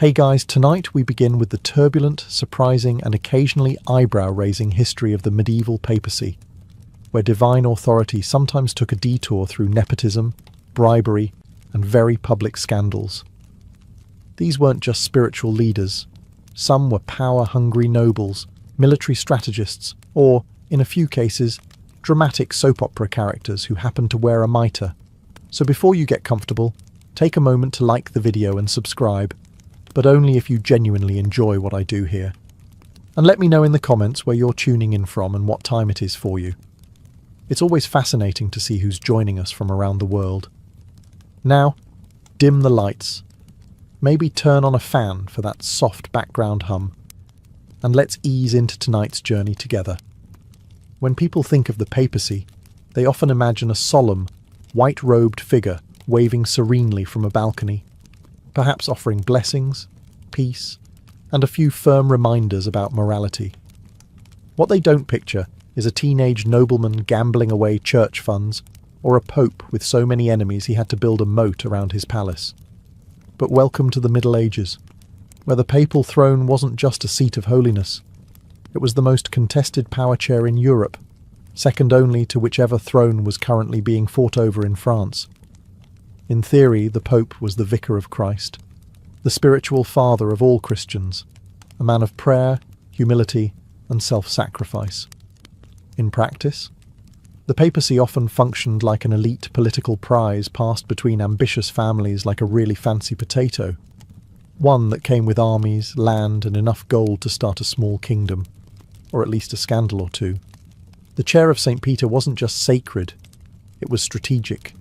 Hey guys, tonight we begin with the turbulent, surprising and occasionally eyebrow-raising history of the medieval papacy, where divine authority sometimes took a detour through nepotism, bribery and very public scandals. These weren't just spiritual leaders. Some were power-hungry nobles, military strategists, or, in a few cases, dramatic soap opera characters who happened to wear a mitre. So before you get comfortable, take a moment to like the video and subscribe, but only if you genuinely enjoy what I do here. And let me know in the comments where you're tuning in from and what time it is for you. It's always fascinating to see who's joining us from around the world. Now, dim the lights. Maybe turn on a fan for that soft background hum. And let's ease into tonight's journey together. When people think of the papacy, they often imagine a solemn, white-robed figure waving serenely from a balcony, perhaps offering blessings, peace, and a few firm reminders about morality. What they don't picture is a teenage nobleman gambling away church funds, or a pope with so many enemies he had to build a moat around his palace. But welcome to the Middle Ages, where the papal throne wasn't just a seat of holiness. It was the most contested power chair in Europe, second only to whichever throne was currently being fought over in France. In theory, the Pope was the vicar of Christ, the spiritual father of all Christians, a man of prayer, humility, and self-sacrifice. In practice, the papacy often functioned like an elite political prize passed between ambitious families like a really fancy potato, one that came with armies, land, and enough gold to start a small kingdom, or at least a scandal or two. The chair of St. Peter wasn't just sacred, it was strategic.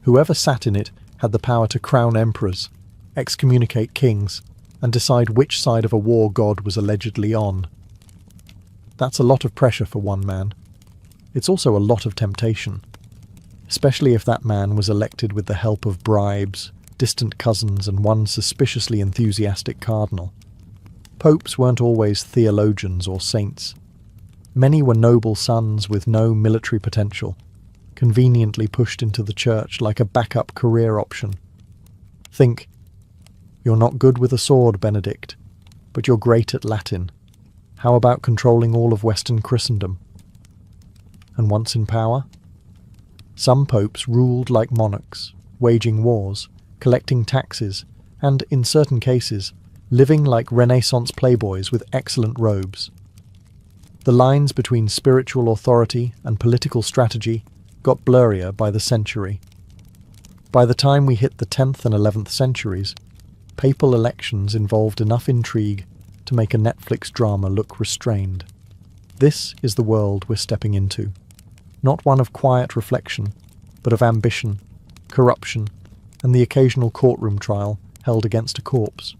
Whoever sat in it had the power to crown emperors, excommunicate kings, and decide which side of a war God was allegedly on. That's a lot of pressure for one man. It's also a lot of temptation, especially if that man was elected with the help of bribes, distant cousins, and one suspiciously enthusiastic cardinal. Popes weren't always theologians or saints. Many were noble sons with no military potential, conveniently pushed into the church like a backup career option. Think, you're not good with a sword, Benedict, but you're great at Latin. How about controlling all of Western Christendom? And once in power? Some popes ruled like monarchs, waging wars, collecting taxes, and, in certain cases, living like Renaissance playboys with excellent robes. The lines between spiritual authority and political strategy got blurrier by the century. By the time we hit the 10th and 11th centuries, papal elections involved enough intrigue to make a Netflix drama look restrained. This is the world we're stepping into. Not one of quiet reflection, but of ambition, corruption, and the occasional courtroom trial held against a corpse.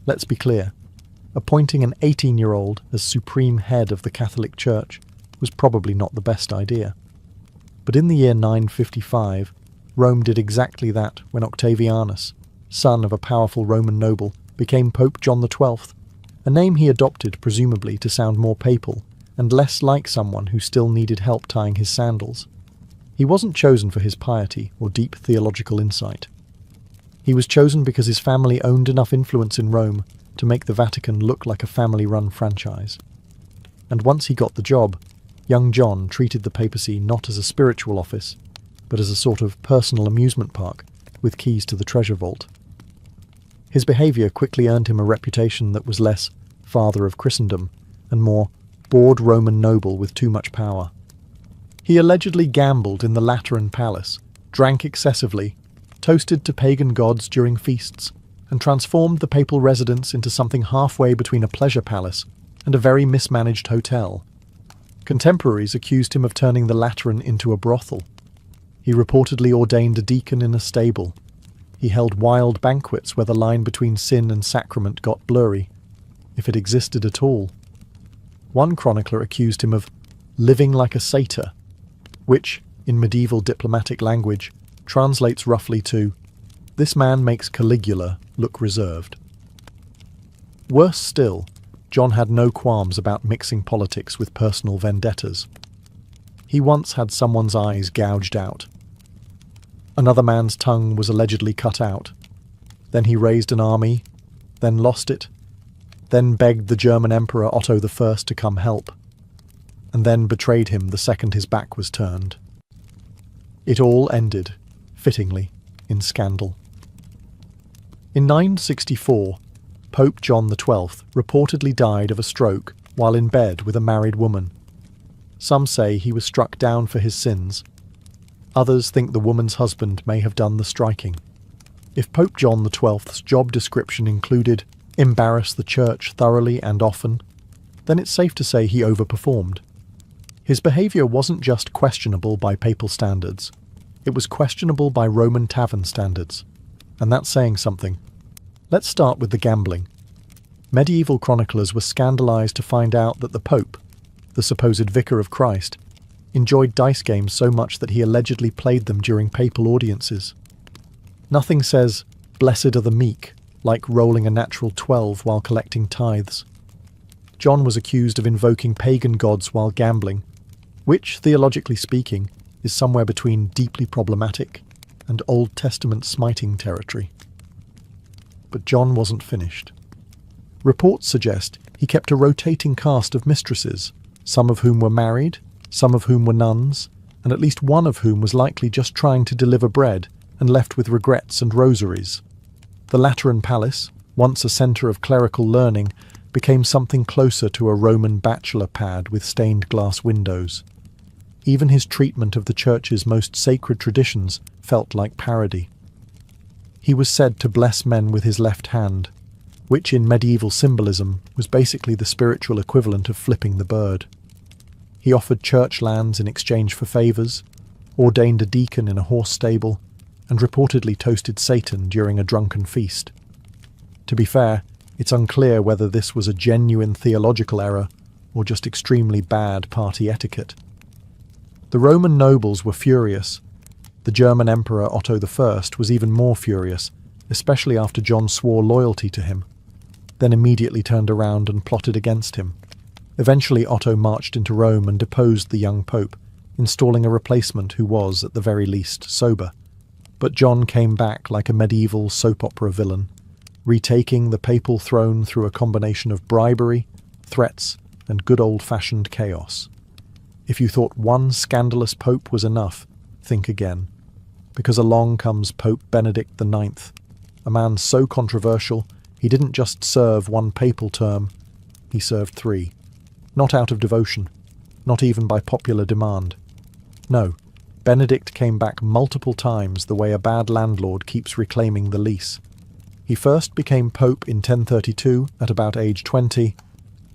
Let's be clear, appointing an 18-year-old as supreme head of the Catholic Church was probably not the best idea. But in the year 955, Rome did exactly that when Octavianus, son of a powerful Roman noble, became Pope John XII, a name he adopted presumably to sound more papal and less like someone who still needed help tying his sandals. He wasn't chosen for his piety or deep theological insight. He was chosen because his family owned enough influence in Rome to make the Vatican look like a family-run franchise. And once he got the job, young John treated the papacy not as a spiritual office, but as a sort of personal amusement park with keys to the treasure vault. His behaviour quickly earned him a reputation that was less father of Christendom and more bored Roman noble with too much power. He allegedly gambled in the Lateran Palace, drank excessively, toasted to pagan gods during feasts, and transformed the papal residence into something halfway between a pleasure palace and a very mismanaged hotel. Contemporaries accused him of turning the Lateran into a brothel. He reportedly ordained a deacon in a stable. He held wild banquets where the line between sin and sacrament got blurry, if it existed at all. One chronicler accused him of living like a satyr, which, in medieval diplomatic language, translates roughly to, "This man makes Caligula look reserved." Worse still, John had no qualms about mixing politics with personal vendettas. He once had someone's eyes gouged out. Another man's tongue was allegedly cut out. Then he raised an army, then lost it, then begged the German Emperor Otto I to come help, and then betrayed him the second his back was turned. It all ended, fittingly, in scandal. In 964, Pope John XII reportedly died of a stroke while in bed with a married woman. Some say he was struck down for his sins. Others think the woman's husband may have done the striking. If Pope John XII's job description included embarrass the church thoroughly and often, then it's safe to say he overperformed. His behaviour wasn't just questionable by papal standards, it was questionable by Roman tavern standards. And that's saying something. Let's start with the gambling. Medieval chroniclers were scandalised to find out that the Pope, the supposed vicar of Christ, enjoyed dice games so much that he allegedly played them during papal audiences. Nothing says, "Blessed are the meek," like rolling a natural 12 while collecting tithes. John was accused of invoking pagan gods while gambling, which, theologically speaking, is somewhere between deeply problematic and Old Testament smiting territory. But John wasn't finished. Reports suggest he kept a rotating cast of mistresses, some of whom were married, some of whom were nuns, and at least one of whom was likely just trying to deliver bread and left with regrets and rosaries. The Lateran Palace, once a centre of clerical learning, became something closer to a Roman bachelor pad with stained glass windows. Even his treatment of the church's most sacred traditions felt like parody. He was said to bless men with his left hand, which in medieval symbolism was basically the spiritual equivalent of flipping the bird. He offered church lands in exchange for favours, ordained a deacon in a horse stable, and reportedly toasted Satan during a drunken feast. To be fair, it's unclear whether this was a genuine theological error or just extremely bad party etiquette. The Roman nobles were furious. The German Emperor Otto I was even more furious, especially after John swore loyalty to him, then immediately turned around and plotted against him. Eventually Otto marched into Rome and deposed the young pope, installing a replacement who was, at the very least, sober. But John came back like a medieval soap opera villain, retaking the papal throne through a combination of bribery, threats, and good old-fashioned chaos. If you thought one scandalous pope was enough, think again. Because along comes Pope Benedict IX, a man so controversial he didn't just serve one papal term, he served 3. Not out of devotion, not even by popular demand. No, Benedict came back multiple times the way a bad landlord keeps reclaiming the lease. He first became pope in 1032 at about age 20,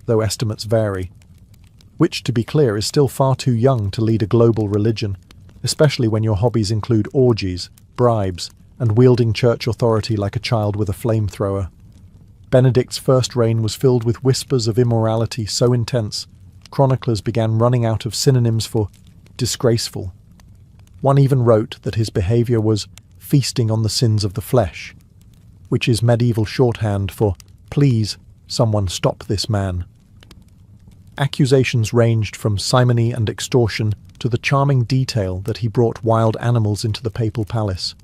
though estimates vary, which, to be clear, is still far too young to lead a global religion, especially when your hobbies include orgies, bribes, and wielding church authority like a child with a flamethrower. Benedict's first reign was filled with whispers of immorality so intense, chroniclers began running out of synonyms for disgraceful. One even wrote that his behaviour was feasting on the sins of the flesh, which is medieval shorthand for, "Please, someone stop this man." Accusations ranged from simony and extortion to the charming detail that he brought wild animals into the papal palace.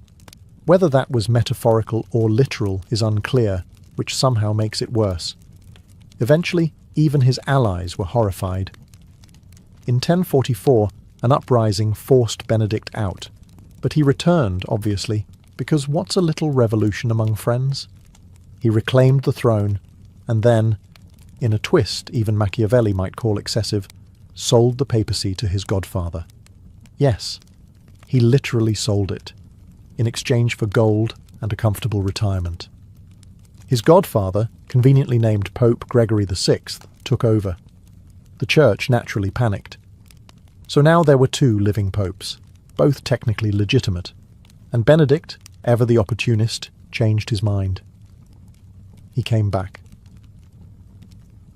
Whether that was metaphorical or literal is unclear, which somehow makes it worse. Eventually, even his allies were horrified. In 1044, an uprising forced Benedict out, but he returned, obviously, because what's a little revolution among friends? He reclaimed the throne, and then, in a twist even Machiavelli might call excessive, sold the papacy to his godfather. Yes, he literally sold it, in exchange for gold and a comfortable retirement. His godfather, conveniently named Pope Gregory VI, took over. The church naturally panicked. So now there were 2 living popes, both technically legitimate, and Benedict, ever the opportunist, changed his mind. He came back.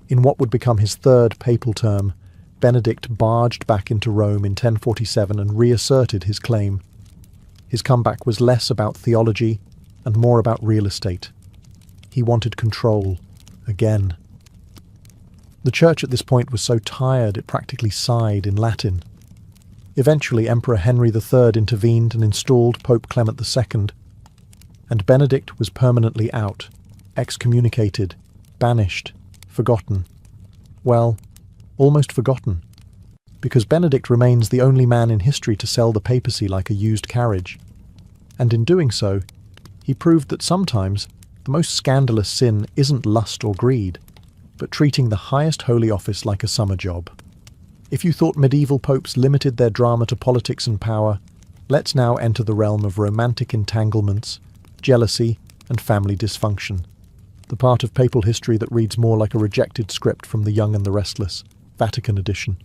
In what would become his 3rd papal term, Benedict barged back into Rome in 1047 and reasserted his claim. His comeback was less about theology and more about real estate. He wanted control, again. The church at this point was so tired it practically sighed in Latin. Eventually Emperor Henry III intervened and installed Pope Clement II. and Benedict was permanently out, excommunicated, banished, forgotten. Well, almost forgotten, because Benedict remains the only man in history to sell the papacy like a used carriage. And in doing so, he proved that sometimes the most scandalous sin isn't lust or greed, but treating the highest holy office like a summer job. If you thought medieval popes limited their drama to politics and power, let's now enter the realm of romantic entanglements, jealousy, and family dysfunction, the part of papal history that reads more like a rejected script from The Young and the Restless, Vatican edition.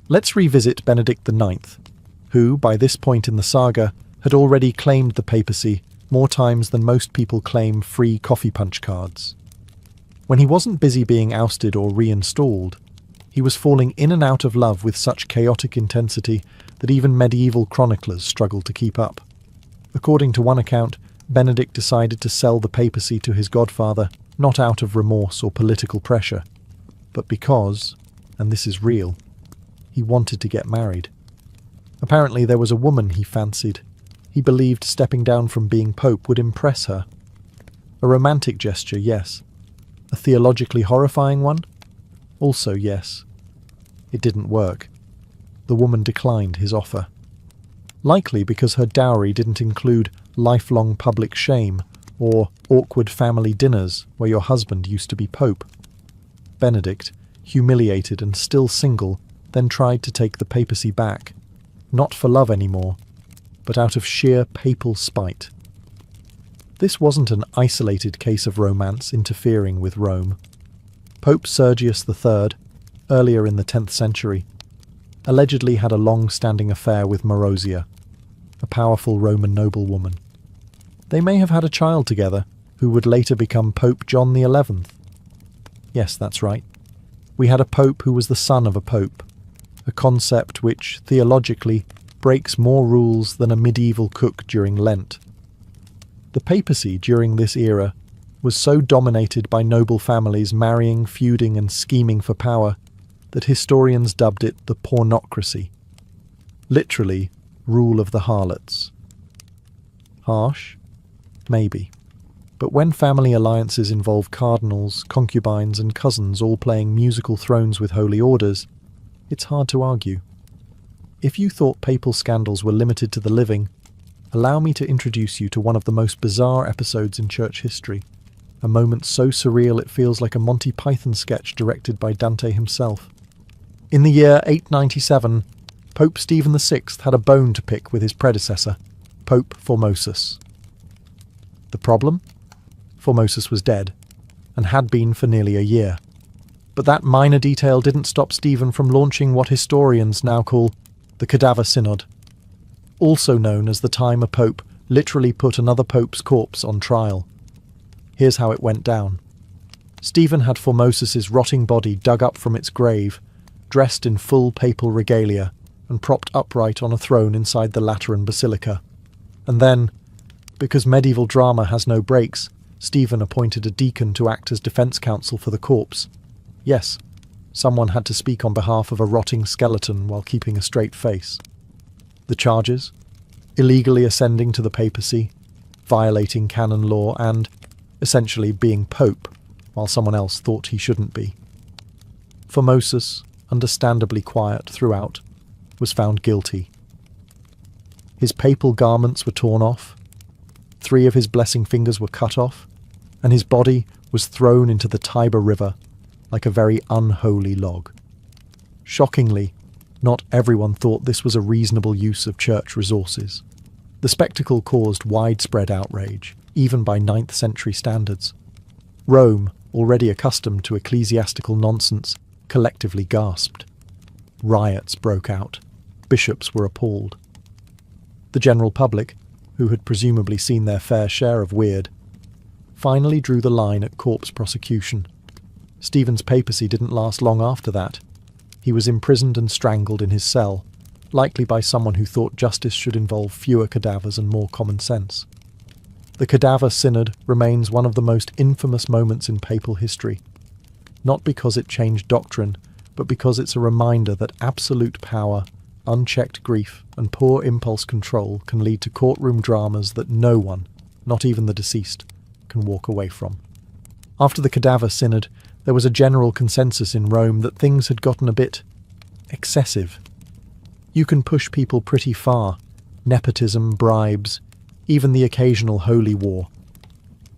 Let's revisit Benedict IX, who, by this point in the saga, had already claimed the papacy more times than most people claim free coffee punch cards. When he wasn't busy being ousted or reinstalled, he was falling in and out of love with such chaotic intensity that even medieval chroniclers struggled to keep up. According to one account, Benedict decided to sell the papacy to his godfather not out of remorse or political pressure, but because, and this is real, he wanted to get married. Apparently there was a woman he fancied. He believed stepping down from being pope would impress her. A romantic gesture, yes. A theologically horrifying one? Also yes. It didn't work. The woman declined his offer. Likely because her dowry didn't include lifelong public shame or awkward family dinners where your husband used to be pope. Benedict, humiliated and still single, then tried to take the papacy back. Not for love anymore, but out of sheer papal spite. This wasn't an isolated case of romance interfering with Rome. Pope Sergius III, earlier in the 10th century, allegedly had a long-standing affair with Marozia, a powerful Roman noblewoman. They may have had a child together, who would later become Pope John XI. Yes, that's right. We had a pope who was the son of a pope, a concept which, theologically, breaks more rules than a medieval cook during Lent. The papacy during this era was so dominated by noble families marrying, feuding and scheming for power that historians dubbed it the pornocracy. Literally, rule of the harlots. Harsh? Maybe. But when family alliances involve cardinals, concubines and cousins all playing musical thrones with holy orders, it's hard to argue. If you thought papal scandals were limited to the living, allow me to introduce you to one of the most bizarre episodes in church history, a moment so surreal it feels like a Monty Python sketch directed by Dante himself. In the year 897, Pope Stephen VI had a bone to pick with his predecessor, Pope Formosus. The problem? Formosus was dead, and had been for nearly a year. But that minor detail didn't stop Stephen from launching what historians now call the Cadaver Synod, also known as the time a pope literally put another pope's corpse on trial. Here's how it went down. Stephen had Formosus's rotting body dug up from its grave, dressed in full papal regalia, and propped upright on a throne inside the Lateran Basilica. And then, because medieval drama has no breaks, Stephen appointed a deacon to act as defence counsel for the corpse. Yes, someone had to speak on behalf of a rotting skeleton while keeping a straight face. The charges? Illegally ascending to the papacy, violating canon law, and, essentially, being pope, while someone else thought he shouldn't be. Formosus, understandably quiet throughout, was found guilty. His papal garments were torn off, 3 of his blessing fingers were cut off, and his body was thrown into the Tiber River like a very unholy log. Shockingly, not everyone thought this was a reasonable use of church resources. The spectacle caused widespread outrage, even by 9th century standards. Rome, already accustomed to ecclesiastical nonsense, collectively gasped. Riots broke out. Bishops were appalled. The general public, who had presumably seen their fair share of weird, finally drew the line at corpse prosecution. Stephen's papacy didn't last long after that. He was imprisoned and strangled in his cell, likely by someone who thought justice should involve fewer cadavers and more common sense. The Cadaver Synod remains one of the most infamous moments in papal history, not because it changed doctrine, but because it's a reminder that absolute power, unchecked grief, and poor impulse control can lead to courtroom dramas that no one, not even the deceased, can walk away from. After the Cadaver Synod, there was a general consensus in Rome that things had gotten a bit excessive. You can push people pretty far, nepotism, bribes, even the occasional holy war.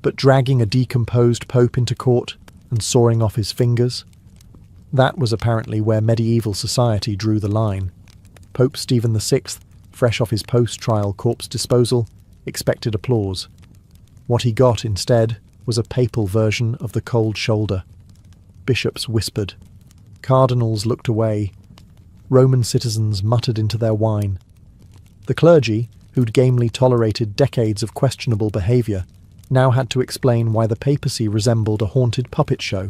But dragging a decomposed pope into court and sawing off his fingers? That was apparently where medieval society drew the line. Pope Stephen VI, fresh off his post-trial corpse disposal, expected applause. What he got instead was a papal version of the cold shoulder. Bishops whispered. Cardinals looked away. Roman citizens muttered into their wine. The clergy, who'd gamely tolerated decades of questionable behaviour, now had to explain why the papacy resembled a haunted puppet show.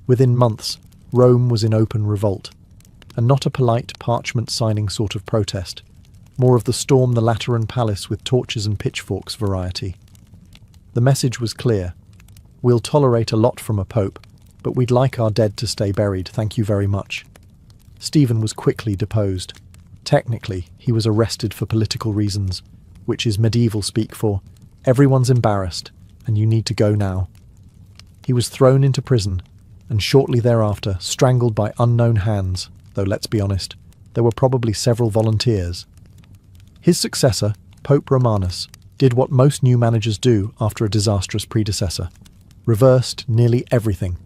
Within months, Rome was in open revolt, and not a polite parchment-signing sort of protest, more of the storm the Lateran Palace with torches and pitchforks variety. The message was clear. We'll tolerate a lot from a pope, but we'd like our dead to stay buried, thank you very much. Stephen was quickly deposed. Technically, he was arrested for political reasons, which is medieval speak for, everyone's embarrassed, and you need to go now. He was thrown into prison, and shortly thereafter strangled by unknown hands, though let's be honest, there were probably several volunteers. His successor, Pope Romanus, did what most new managers do after a disastrous predecessor. Reversed nearly everything.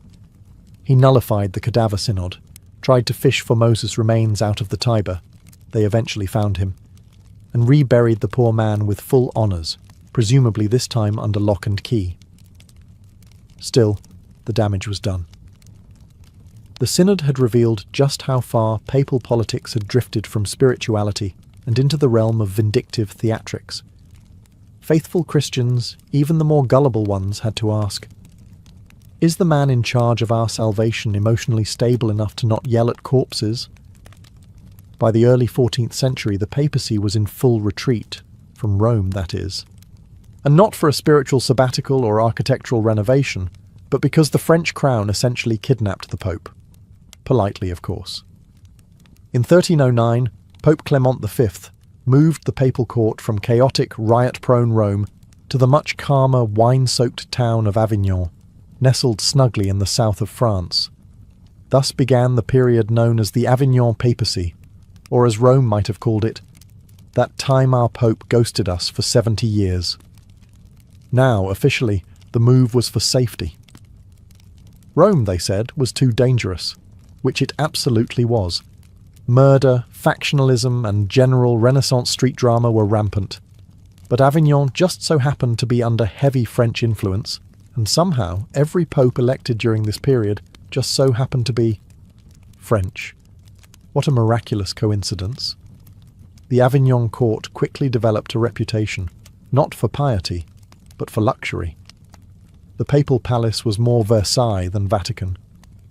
He nullified the Cadaver Synod, tried to fish for Moses' remains out of the Tiber, they eventually found him, and reburied the poor man with full honours, presumably this time under lock and key. Still, the damage was done. The Synod had revealed just how far papal politics had drifted from spirituality and into the realm of vindictive theatrics. Faithful Christians, even the more gullible ones, had to ask, is the man in charge of our salvation emotionally stable enough to not yell at corpses? By the early 14th century, the papacy was in full retreat, from Rome that is. And not for a spiritual sabbatical or architectural renovation, but because the French crown essentially kidnapped the Pope. Politely, of course. In 1309, Pope Clement V moved the papal court from chaotic, riot-prone Rome to the much calmer, wine-soaked town of Avignon, nestled snugly in the south of France. Thus began the period known as the Avignon Papacy, or as Rome might have called it, that time our Pope ghosted us for 70 years. Now, officially, the move was for safety. Rome, they said, was too dangerous, which it absolutely was. Murder, factionalism, and general Renaissance street drama were rampant. But Avignon just so happened to be under heavy French influence, and somehow every pope elected during this period just so happened to be French. What a miraculous coincidence. The Avignon court quickly developed a reputation, not for piety, but for luxury. The papal palace was more Versailles than Vatican.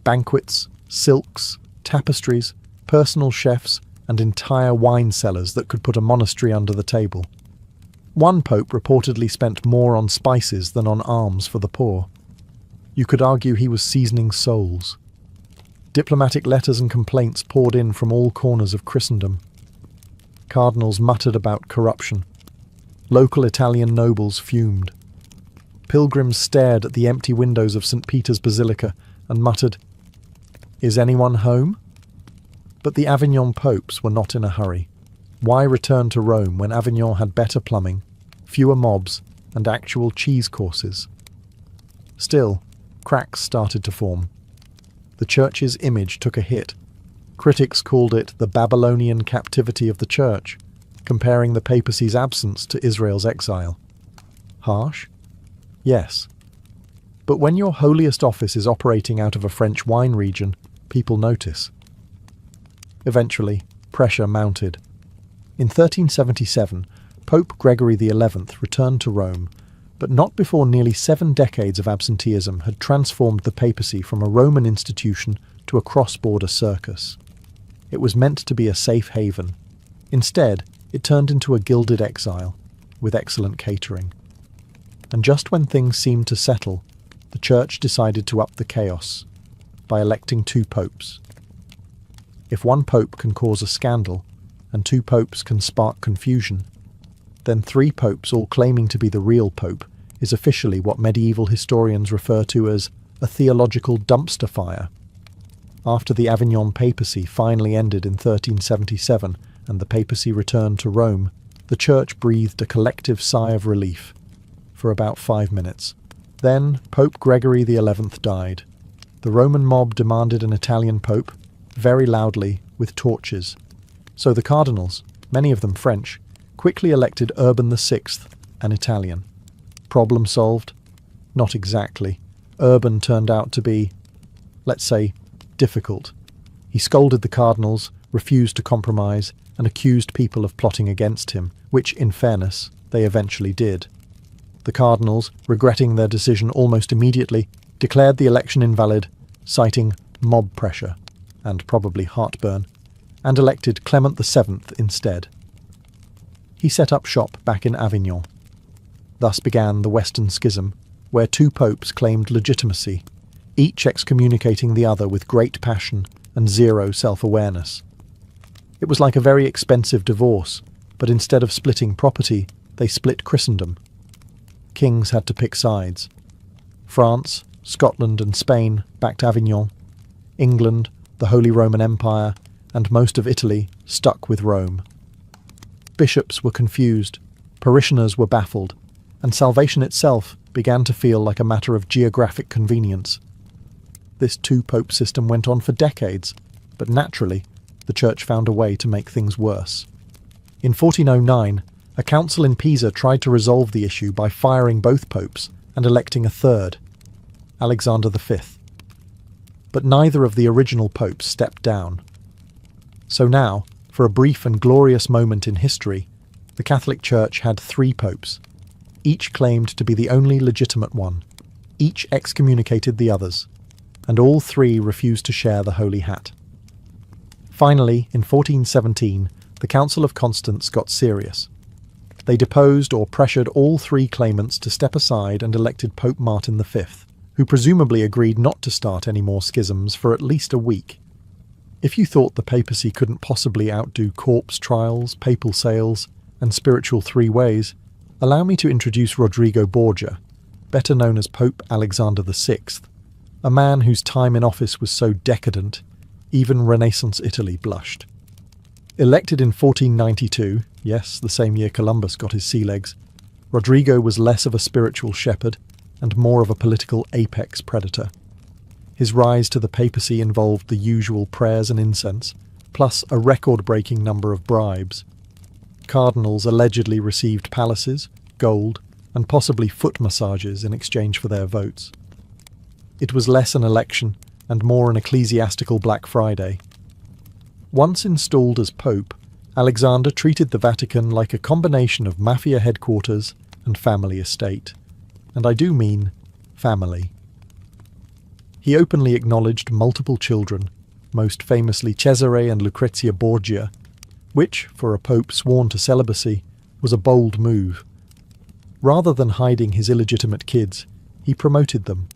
Banquets, silks, tapestries, personal chefs, and entire wine cellars that could put a monastery under the table. One pope reportedly spent more on spices than on alms for the poor. You could argue he was seasoning souls. Diplomatic letters and complaints poured in from all corners of Christendom. Cardinals muttered about corruption. Local Italian nobles fumed. Pilgrims stared at the empty windows of St. Peter's Basilica and muttered, "Is anyone home?" But the Avignon popes were not in a hurry. Why return to Rome when Avignon had better plumbing, fewer mobs, and actual cheese courses? Still, cracks started to form. The church's image took a hit. Critics called it the Babylonian captivity of the church, comparing the papacy's absence to Israel's exile. Harsh? Yes. But when your holiest office is operating out of a French wine region, people notice. Eventually, pressure mounted. In 1377, Pope Gregory XI returned to Rome, but not before nearly 7 decades of absenteeism had transformed the papacy from a Roman institution to a cross-border circus. It was meant to be a safe haven. Instead, it turned into a gilded exile, with excellent catering. And just when things seemed to settle, the Church decided to up the chaos by electing 2 popes. If one pope can cause a scandal, and 2 popes can spark confusion, then 3 popes all claiming to be the real pope is officially what medieval historians refer to as a theological dumpster fire. After the Avignon papacy finally ended in 1377 and the papacy returned to Rome, the Church breathed a collective sigh of relief for about 5 minutes. Then Pope Gregory XI died. The Roman mob demanded an Italian pope, very loudly, with torches. So the cardinals, many of them French, quickly elected Urban VI, an Italian. Problem solved? Not exactly. Urban turned out to be, let's say, difficult. He scolded the cardinals, refused to compromise, and accused people of plotting against him, which, in fairness, they eventually did. The cardinals, regretting their decision almost immediately, declared the election invalid, citing mob pressure, and probably heartburn, and elected Clement VII instead. He set up shop back in Avignon. Thus began the Western Schism, where 2 popes claimed legitimacy, each excommunicating the other with great passion and zero self-awareness. It was like a very expensive divorce, but instead of splitting property, they split Christendom. Kings had to pick sides. France, Scotland and Spain backed Avignon. England, the Holy Roman Empire, and most of Italy stuck with Rome. Bishops were confused, parishioners were baffled, and salvation itself began to feel like a matter of geographic convenience. This 2-pope system went on for decades, but naturally, the Church found a way to make things worse. In 1409, a council in Pisa tried to resolve the issue by firing both popes and electing a third, Alexander V. But neither of the original popes stepped down. So now, for a brief and glorious moment in history, the Catholic Church had 3 popes. Each claimed to be the only legitimate one. Each excommunicated the others, and all 3 refused to share the Holy Hat. Finally, in 1417, the Council of Constance got serious. They deposed or pressured all 3 claimants to step aside and elected Pope Martin V, who presumably agreed not to start any more schisms for at least a week. If you thought the papacy couldn't possibly outdo corpse trials, papal sales, and spiritual 3-ways, allow me to introduce Rodrigo Borgia, better known as Pope Alexander VI, a man whose time in office was so decadent, even Renaissance Italy blushed. Elected in 1492, yes, the same year Columbus got his sea legs, Rodrigo was less of a spiritual shepherd and more of a political apex predator. His rise to the papacy involved the usual prayers and incense, plus a record-breaking number of bribes. Cardinals allegedly received palaces, gold, and possibly foot massages in exchange for their votes. It was less an election and more an ecclesiastical Black Friday. Once installed as Pope, Alexander treated the Vatican like a combination of mafia headquarters and family estate. And I do mean family. He openly acknowledged multiple children, most famously Cesare and Lucrezia Borgia, which, for a pope sworn to celibacy, was a bold move. Rather than hiding his illegitimate kids, he promoted them.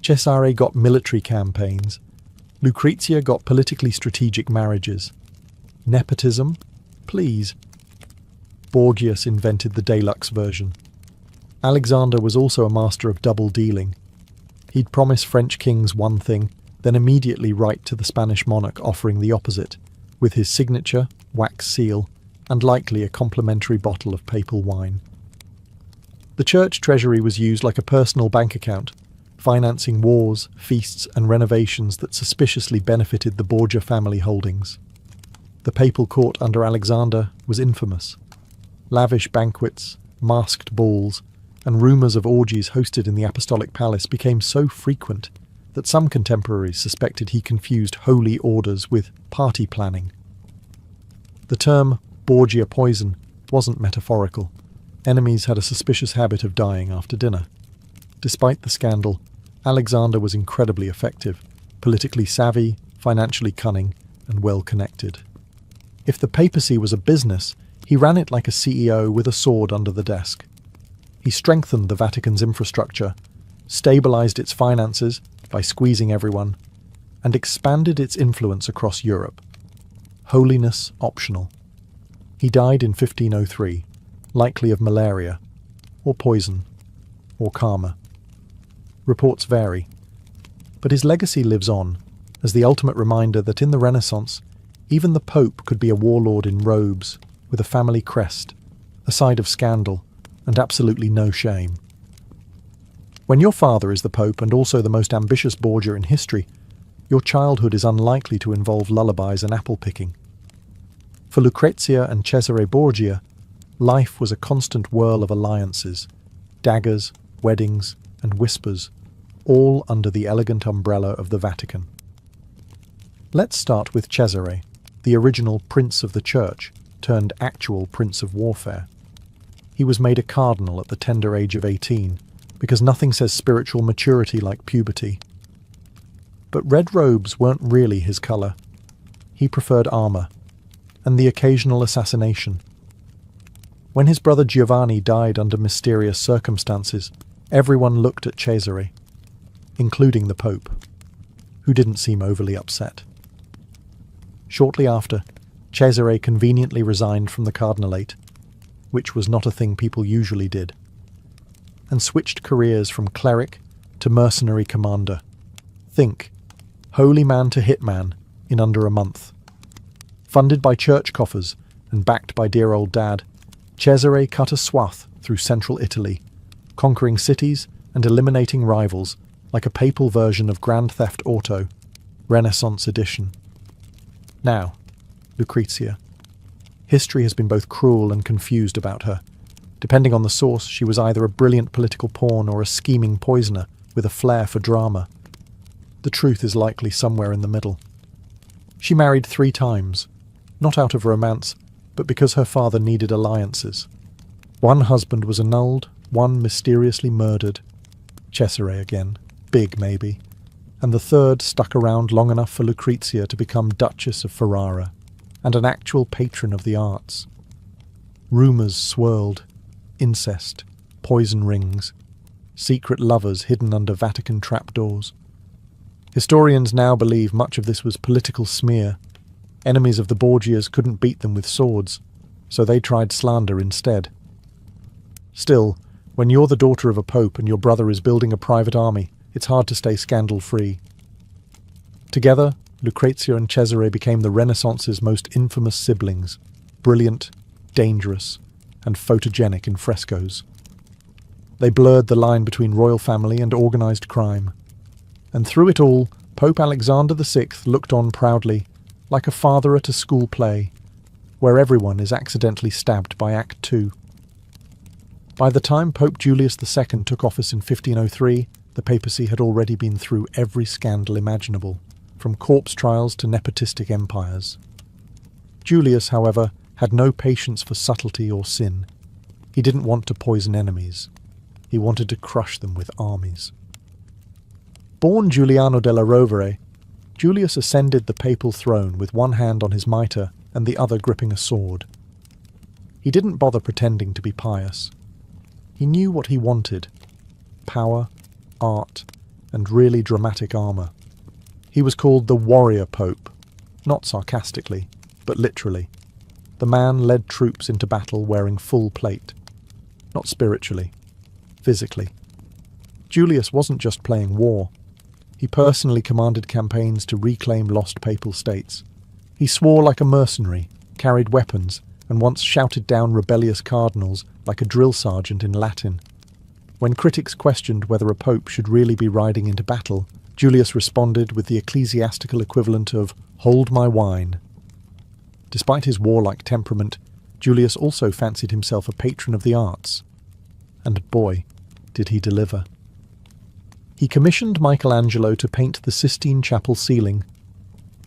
Cesare got military campaigns. Lucrezia got politically strategic marriages. Nepotism? Please. Borgias invented the deluxe version. Alexander was also a master of double dealing. He'd promise French kings one thing, then immediately write to the Spanish monarch offering the opposite, with his signature, wax seal, and likely a complimentary bottle of papal wine. The church treasury was used like a personal bank account, financing wars, feasts, and renovations that suspiciously benefited the Borgia family holdings. The papal court under Alexander was infamous. Lavish banquets, masked balls, and rumours of orgies hosted in the Apostolic Palace became so frequent that some contemporaries suspected he confused holy orders with party planning. The term Borgia poison wasn't metaphorical. Enemies had a suspicious habit of dying after dinner. Despite the scandal, Alexander was incredibly effective, politically savvy, financially cunning, and well-connected. If the papacy was a business, he ran it like a CEO with a sword under the desk. He strengthened the Vatican's infrastructure, stabilized its finances by squeezing everyone, and expanded its influence across Europe. holiness optional. He died in 1503, likely of malaria, or poison, or karma. Reports vary, but his legacy lives on as the ultimate reminder that in the Renaissance, even the Pope could be a warlord in robes, with a family crest, a side of scandal, and absolutely no shame. When your father is the Pope and also the most ambitious Borgia in history, your childhood is unlikely to involve lullabies and apple picking. For Lucrezia and Cesare Borgia, life was a constant whirl of alliances, daggers, weddings, and whispers, all under the elegant umbrella of the Vatican. Let's start with Cesare, the original Prince of the Church, turned actual Prince of Warfare. He was made a cardinal at the tender age of 18, because nothing says spiritual maturity like puberty. But red robes weren't really his colour. He preferred armour, and the occasional assassination. When his brother Giovanni died under mysterious circumstances, everyone looked at Cesare, including the Pope, who didn't seem overly upset. Shortly after, Cesare conveniently resigned from the cardinalate, which was not a thing people usually did, and switched careers from cleric to mercenary commander. Think, holy man to hitman in under a month. Funded by church coffers and backed by dear old dad, Cesare cut a swath through central Italy, conquering cities and eliminating rivals like a papal version of Grand Theft Auto, Renaissance edition. Now, Lucrezia. History has been both cruel and confused about her. Depending on the source, she was either a brilliant political pawn or a scheming poisoner with a flair for drama. The truth is likely somewhere in the middle. She married 3 times, not out of romance, but because her father needed alliances. One husband was annulled, one mysteriously murdered. Cesare again, big maybe. And the third stuck around long enough for Lucrezia to become Duchess of Ferrara, and an actual patron of the arts. Rumours swirled, incest, poison rings, secret lovers hidden under Vatican trapdoors. Historians now believe much of this was political smear. Enemies of the Borgias couldn't beat them with swords, so they tried slander instead. Still, when you're the daughter of a pope and your brother is building a private army, it's hard to stay scandal-free. Together, Lucrezia and Cesare became the Renaissance's most infamous siblings, brilliant, dangerous, and photogenic in frescoes. They blurred the line between royal family and organised crime. And through it all, Pope Alexander VI looked on proudly, like a father at a school play, where everyone is accidentally stabbed by Act 2. By the time Pope Julius II took office in 1503, the papacy had already been through every scandal imaginable, from corpse trials to nepotistic empires. Julius, however, had no patience for subtlety or sin. He didn't want to poison enemies. He wanted to crush them with armies. Born Giuliano della Rovere, Julius ascended the papal throne with one hand on his mitre and the other gripping a sword. He didn't bother pretending to be pious. He knew what he wanted: power, art, and really dramatic armour. He was called the Warrior Pope, not sarcastically, but literally. The man led troops into battle wearing full plate. Not spiritually, physically. Julius wasn't just playing war. He personally commanded campaigns to reclaim lost papal states. He swore like a mercenary, carried weapons, and once shouted down rebellious cardinals like a drill sergeant in Latin. When critics questioned whether a pope should really be riding into battle, Julius responded with the ecclesiastical equivalent of "hold my wine." Despite his warlike temperament, Julius also fancied himself a patron of the arts. And boy, did he deliver. He commissioned Michelangelo to paint the Sistine Chapel ceiling,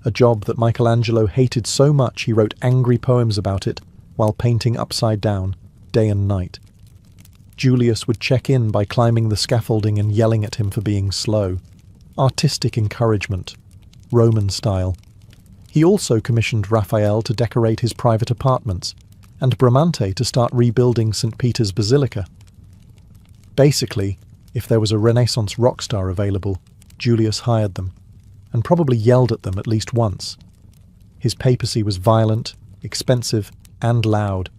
a job that Michelangelo hated so much he wrote angry poems about it while painting upside down, day and night. Julius would check in by climbing the scaffolding and yelling at him for being slow. Artistic encouragement, Roman style. He also commissioned Raphael to decorate his private apartments, and Bramante to start rebuilding St. Peter's Basilica. Basically, if there was a Renaissance rock star available, Julius hired them, and probably yelled at them at least once. His papacy was violent, expensive, and loud,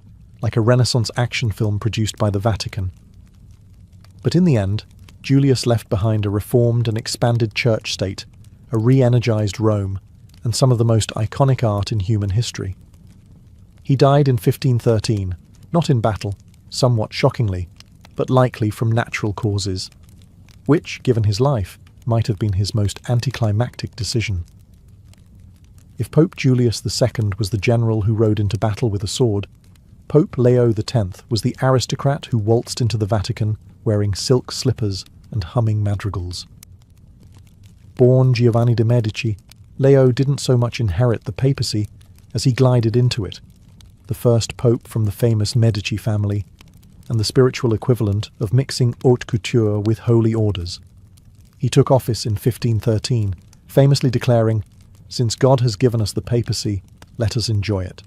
like a Renaissance action film produced by the Vatican. But in the end, Julius left behind a reformed and expanded church state, a re-energized Rome, and some of the most iconic art in human history. He died in 1513, not in battle, somewhat shockingly, but likely from natural causes, which, given his life, might have been his most anticlimactic decision. If Pope Julius II was the general who rode into battle with a sword, Pope Leo X was the aristocrat who waltzed into the Vatican wearing silk slippers and humming madrigals. Born Giovanni de' Medici, Leo didn't so much inherit the papacy as he glided into it, the first pope from the famous Medici family, and the spiritual equivalent of mixing haute couture with holy orders. He took office in 1513, famously declaring, "Since God has given us the papacy, let us enjoy it."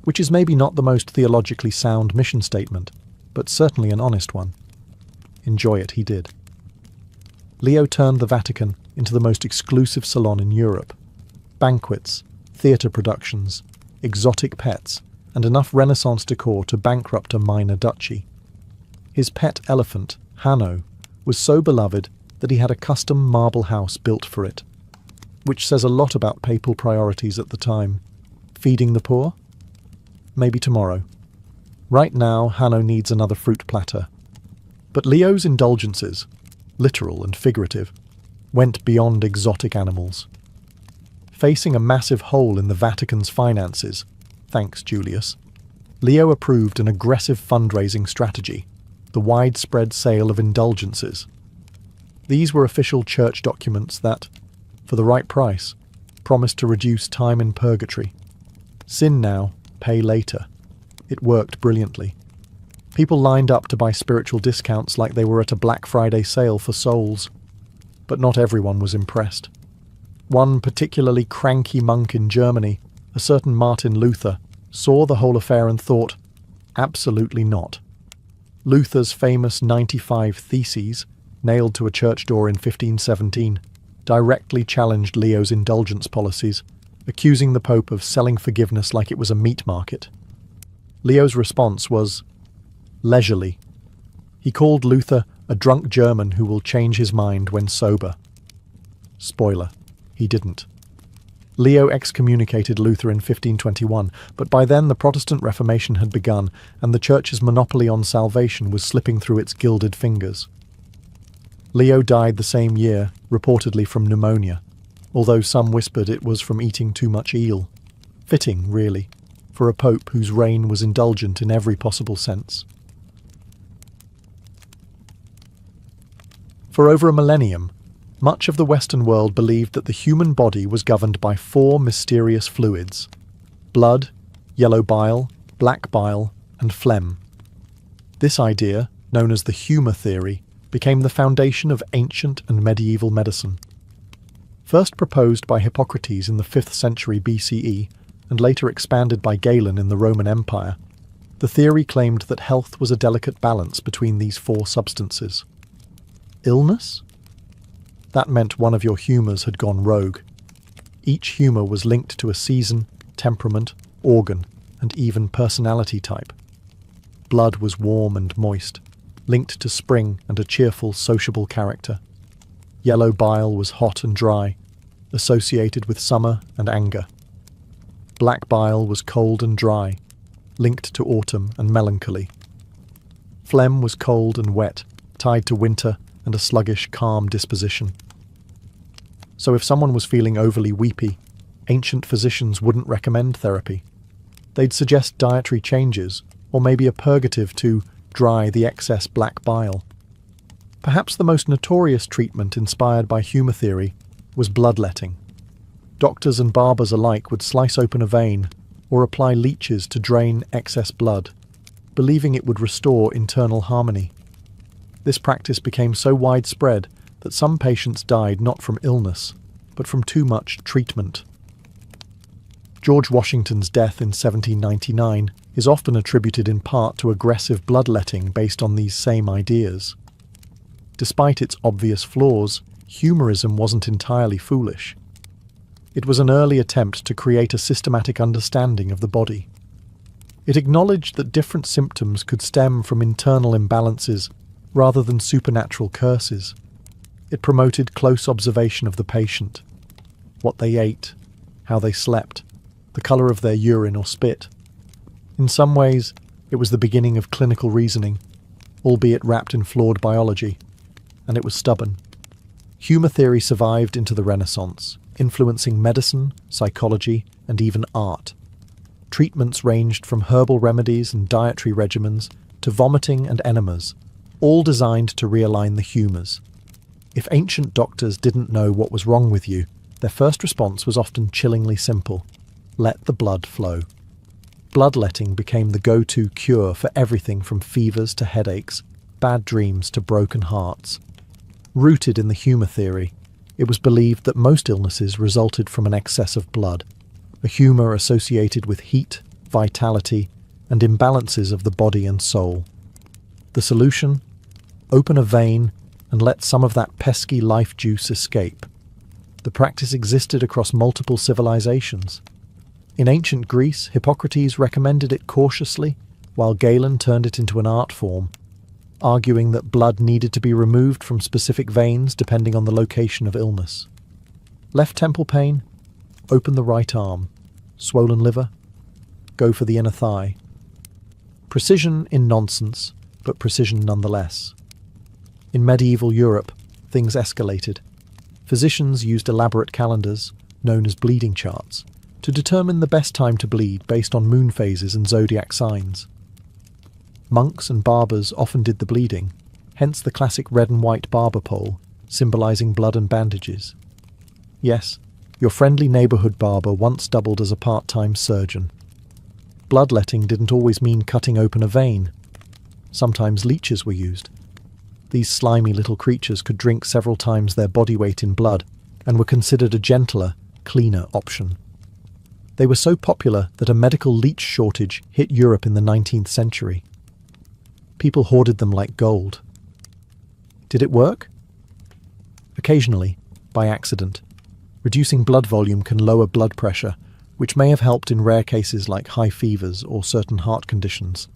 Which is maybe not the most theologically sound mission statement, but certainly an honest one. Enjoy it he did. Leo turned the Vatican into the most exclusive salon in Europe. Banquets, theatre productions, exotic pets, and enough Renaissance decor to bankrupt a minor duchy. His pet elephant, Hanno, was so beloved that he had a custom marble house built for it, which says a lot about papal priorities at the time. Feeding the poor? Maybe tomorrow. Right now, Hanno needs another fruit platter. But Leo's indulgences, literal and figurative, went beyond exotic animals. Facing a massive hole in the Vatican's finances, thanks Julius, Leo approved an aggressive fundraising strategy, the widespread sale of indulgences. These were official church documents that, for the right price, promised to reduce time in purgatory. Sin now, pay later. It worked brilliantly. People lined up to buy spiritual discounts like they were at a Black Friday sale for souls. But not everyone was impressed. One particularly cranky monk in Germany, a certain Martin Luther, saw the whole affair and thought, absolutely not. Luther's famous 95 Theses, nailed to a church door in 1517, directly challenged Leo's indulgence policies, accusing the Pope of selling forgiveness like it was a meat market. Leo's response was leisurely. He called Luther a drunk German who will change his mind when sober. Spoiler, he didn't. Leo excommunicated Luther in 1521, but by then the Protestant Reformation had begun, and the Church's monopoly on salvation was slipping through its gilded fingers. Leo died the same year, reportedly from pneumonia, although some whispered it was from eating too much eel. Fitting, really, for a pope whose reign was indulgent in every possible sense. For over a millennium, much of the Western world believed that the human body was governed by four mysterious fluids: blood, yellow bile, black bile, and phlegm. This idea, known as the humour theory, became the foundation of ancient and medieval medicine. First proposed by Hippocrates in the 5th century BCE, and later expanded by Galen in the Roman Empire, the theory claimed that health was a delicate balance between these four substances. Illness? That meant one of your humours had gone rogue. Each humour was linked to a season, temperament, organ, and even personality type. Blood was warm and moist, linked to spring and a cheerful, sociable character. Yellow bile was hot and dry, associated with summer and anger. Black bile was cold and dry, linked to autumn and melancholy. Phlegm was cold and wet, tied to winter and a sluggish, calm disposition. So if someone was feeling overly weepy, ancient physicians wouldn't recommend therapy. They'd suggest dietary changes, or maybe a purgative to dry the excess black bile. Perhaps the most notorious treatment inspired by humour theory was bloodletting. Doctors and barbers alike would slice open a vein or apply leeches to drain excess blood, believing it would restore internal harmony. This practice became so widespread that some patients died not from illness, but from too much treatment. George Washington's death in 1799 is often attributed in part to aggressive bloodletting based on these same ideas. Despite its obvious flaws, humorism wasn't entirely foolish. It was an early attempt to create a systematic understanding of the body. It acknowledged that different symptoms could stem from internal imbalances rather than supernatural curses. It promoted close observation of the patient, what they ate, how they slept, the colour of their urine or spit. In some ways, it was the beginning of clinical reasoning, albeit wrapped in flawed biology, and it was stubborn. Humour theory survived into the Renaissance, influencing medicine, psychology, and even art. Treatments ranged from herbal remedies and dietary regimens to vomiting and enemas, all designed to realign the humours. If ancient doctors didn't know what was wrong with you, their first response was often chillingly simple: let the blood flow. Bloodletting became the go-to cure for everything from fevers to headaches, bad dreams to broken hearts. Rooted in the humour theory, it was believed that most illnesses resulted from an excess of blood, a humour associated with heat, vitality, and imbalances of the body and soul. The solution? Open a vein and let some of that pesky life juice escape. The practice existed across multiple civilizations. In ancient Greece, Hippocrates recommended it cautiously, while Galen turned it into an art form, arguing that blood needed to be removed from specific veins depending on the location of illness. Left temple pain? Open the right arm. Swollen liver? Go for the inner thigh. Precision in nonsense, but precision nonetheless. In medieval Europe, things escalated. Physicians used elaborate calendars, known as bleeding charts, to determine the best time to bleed based on moon phases and zodiac signs. Monks and barbers often did the bleeding, hence the classic red and white barber pole, symbolising blood and bandages. Yes, your friendly neighbourhood barber once doubled as a part-time surgeon. Bloodletting didn't always mean cutting open a vein. Sometimes leeches were used. These slimy little creatures could drink several times their body weight in blood and were considered a gentler, cleaner option. They were so popular that a medical leech shortage hit Europe in the 19th century. People hoarded them like gold. Did it work? Occasionally, by accident. Reducing blood volume can lower blood pressure, which may have helped in rare cases like high fevers or certain heart conditions.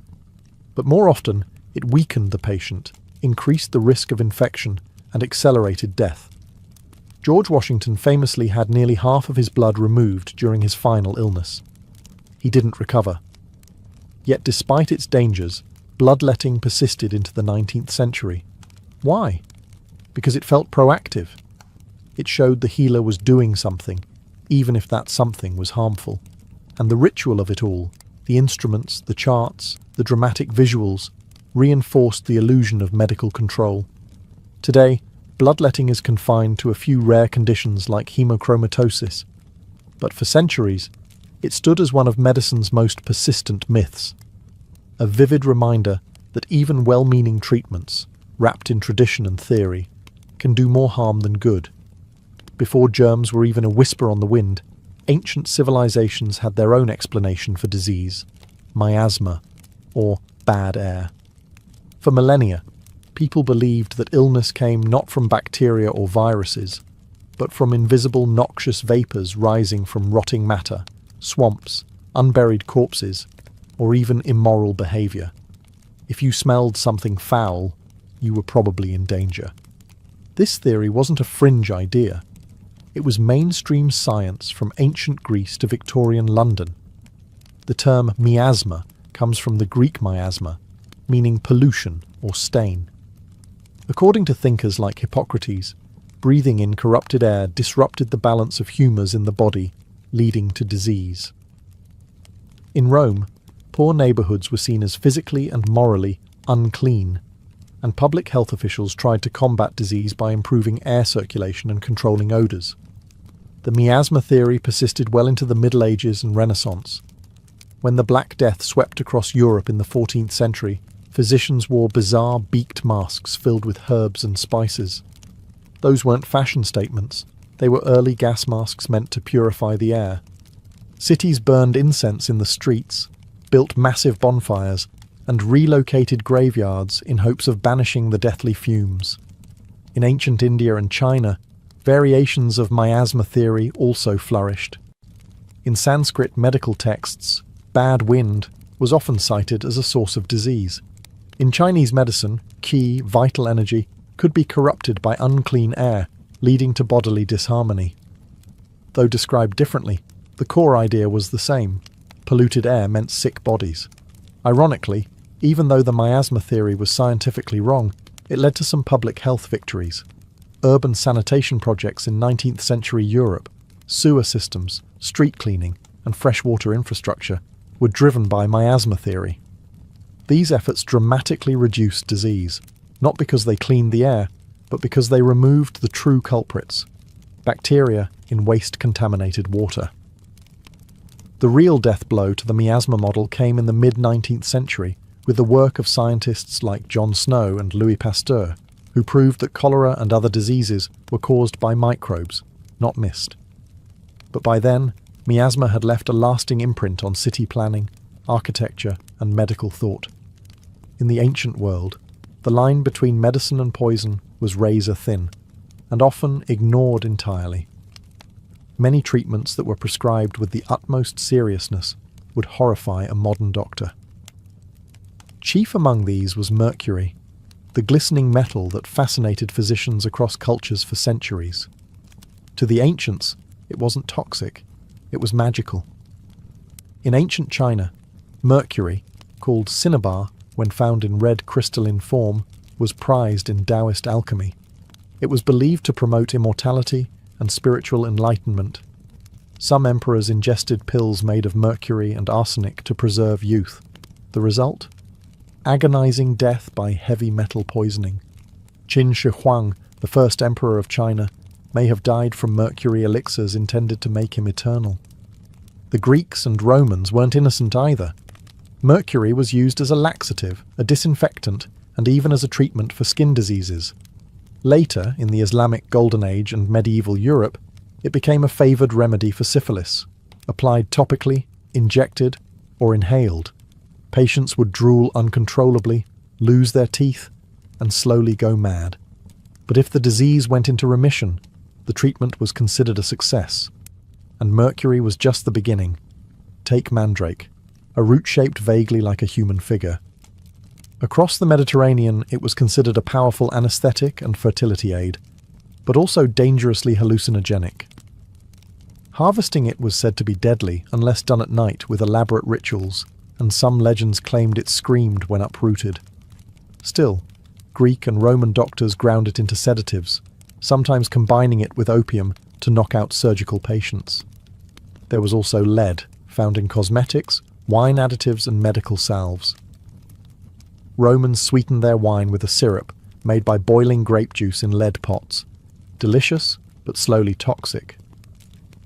But more often, it weakened the patient, increased the risk of infection, and accelerated death. George Washington famously had nearly half of his blood removed during his final illness. He didn't recover. Yet despite its dangers, bloodletting persisted into the 19th century. Why? Because it felt proactive. It showed the healer was doing something, even if that something was harmful. And the ritual of it all, the instruments, the charts, the dramatic visuals, reinforced the illusion of medical control. Today, bloodletting is confined to a few rare conditions like hemochromatosis, but for centuries, it stood as one of medicine's most persistent myths. A vivid reminder that even well-meaning treatments, wrapped in tradition and theory, can do more harm than good. Before germs were even a whisper on the wind, ancient civilizations had their own explanation for disease: miasma, or bad air. For millennia, people believed that illness came not from bacteria or viruses, but from invisible noxious vapours rising from rotting matter, swamps, unburied corpses, or even immoral behaviour. If you smelled something foul, you were probably in danger. This theory wasn't a fringe idea. It was mainstream science from ancient Greece to Victorian London. The term miasma comes from the Greek miasma, meaning pollution or stain. According to thinkers like Hippocrates, breathing in corrupted air disrupted the balance of humours in the body, leading to disease. In Rome, poor neighbourhoods were seen as physically and morally unclean, and public health officials tried to combat disease by improving air circulation and controlling odours. The miasma theory persisted well into the Middle Ages and Renaissance. When the Black Death swept across Europe in the 14th century, physicians wore bizarre beaked masks filled with herbs and spices. Those weren't fashion statements. They were early gas masks meant to purify the air. Cities burned incense in the streets, built massive bonfires, and relocated graveyards in hopes of banishing the deathly fumes. In ancient India and China, Variations of miasma theory also flourished. In Sanskrit medical texts, bad wind was often cited as a source of disease. In Chinese medicine, qi, vital energy, could be corrupted by unclean air, leading to bodily disharmony. Though described differently, the core idea was the same. Polluted air meant sick bodies. Ironically, even though the miasma theory was scientifically wrong, it led to some public health victories. Urban sanitation projects in 19th century Europe, sewer systems, street cleaning, and freshwater infrastructure were driven by miasma theory. These efforts dramatically reduced disease, not because they cleaned the air, but because they removed the true culprits: bacteria in waste-contaminated water. The real death blow to the miasma model came in the mid-19th century with the work of scientists like John Snow and Louis Pasteur, who proved that cholera and other diseases were caused by microbes, not mist. But by then, miasma had left a lasting imprint on city planning, architecture, and medical thought. In the ancient world, the line between medicine and poison was razor thin, and often ignored entirely. Many treatments that were prescribed with the utmost seriousness would horrify a modern doctor. Chief among these was mercury, the glistening metal that fascinated physicians across cultures for centuries. To the ancients, it wasn't toxic, it was magical. In ancient China, mercury, called cinnabar when found in red crystalline form, was prized in Taoist alchemy. It was believed to promote immortality and spiritual enlightenment. Some emperors ingested pills made of mercury and arsenic to preserve youth. The result? Agonizing death by heavy metal poisoning. Qin Shi Huang, the first emperor of China, may have died from mercury elixirs intended to make him eternal. The Greeks and Romans weren't innocent either. Mercury was used as a laxative, a disinfectant, and even as a treatment for skin diseases. Later, in the Islamic Golden Age and medieval Europe, it became a favoured remedy for syphilis, applied topically, injected, or inhaled. Patients would drool uncontrollably, lose their teeth, and slowly go mad. But if the disease went into remission, the treatment was considered a success. And mercury was just the beginning. Take mandrake, a root shaped vaguely like a human figure. Across the Mediterranean, it was considered a powerful anesthetic and fertility aid, but also dangerously hallucinogenic. Harvesting it was said to be deadly unless done at night with elaborate rituals, and some legends claimed it screamed when uprooted. Still, Greek and Roman doctors ground it into sedatives, sometimes combining it with opium to knock out surgical patients. There was also lead, found in cosmetics, wine additives, and medical salves. Romans sweetened their wine with a syrup made by boiling grape juice in lead pots. Delicious, but slowly toxic.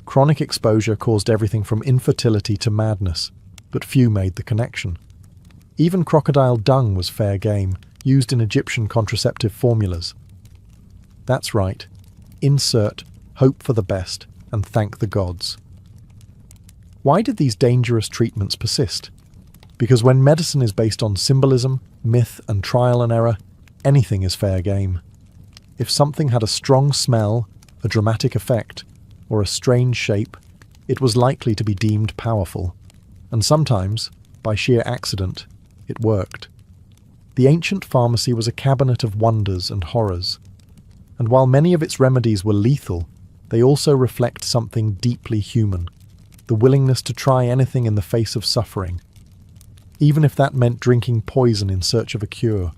Chronic exposure caused everything from infertility to madness, but few made the connection. Even crocodile dung was fair game, used in Egyptian contraceptive formulas. That's right. Insert, hope for the best, and thank the gods. Why did these dangerous treatments persist? Because when medicine is based on symbolism, myth, and trial and error, anything is fair game. If something had a strong smell, a dramatic effect, or a strange shape, it was likely to be deemed powerful. And sometimes, by sheer accident, it worked. The ancient pharmacy was a cabinet of wonders and horrors. And while many of its remedies were lethal, they also reflect something deeply human, the willingness to try anything in the face of suffering, even if that meant drinking poison in search of a cure.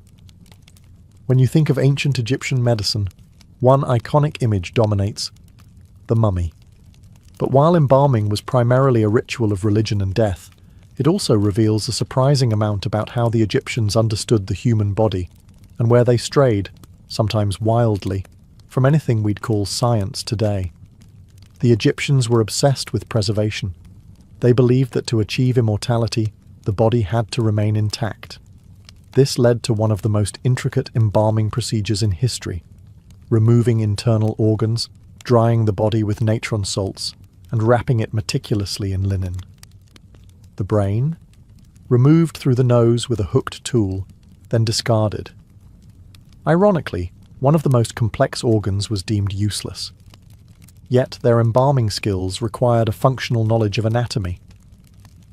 When you think of ancient Egyptian medicine, one iconic image dominates: the mummy. But while embalming was primarily a ritual of religion and death, it also reveals a surprising amount about how the Egyptians understood the human body, and where they strayed, sometimes wildly, from anything we'd call science today. The Egyptians were obsessed with preservation. They believed that to achieve immortality, the body had to remain intact. This led to one of the most intricate embalming procedures in history: removing internal organs, drying the body with natron salts, and wrapping it meticulously in linen. The brain? Removed through the nose with a hooked tool, then discarded. Ironically, one of the most complex organs was deemed useless, Yet their embalming skills required a functional knowledge of anatomy.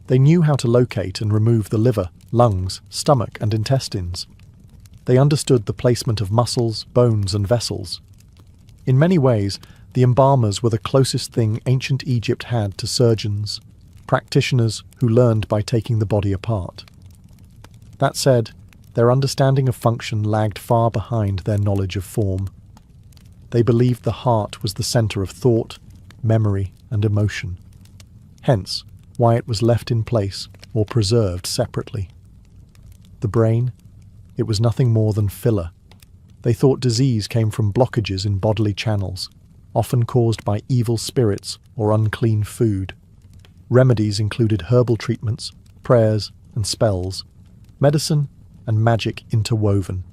They knew how to locate and remove the liver, lungs, stomach, and intestines. They understood the placement of muscles, bones, and vessels. In many ways, the embalmers were the closest thing ancient Egypt had to surgeons, practitioners who learned by taking the body apart. That said, their understanding of function lagged far behind their knowledge of form. They believed the heart was the center of thought, memory, and emotion. Hence, why it was left in place or preserved separately. The brain? It was nothing more than filler. They thought disease came from blockages in bodily channels, often caused by evil spirits or unclean food. Remedies included herbal treatments, prayers, and spells, medicine and magic interwoven.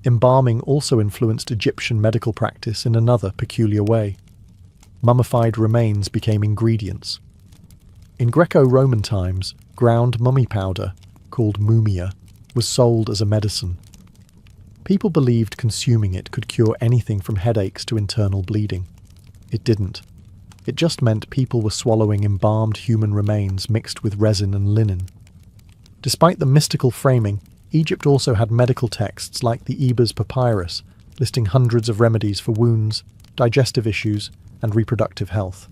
Embalming also influenced Egyptian medical practice in another peculiar way. Mummified remains became ingredients. In Greco-Roman times, ground mummy powder, called mumia, was sold as a medicine. People believed consuming it could cure anything from headaches to internal bleeding. It didn't. It just meant people were swallowing embalmed human remains mixed with resin and linen. Despite the mystical framing, Egypt also had medical texts like the Ebers Papyrus, listing hundreds of remedies for wounds, digestive issues, and reproductive health.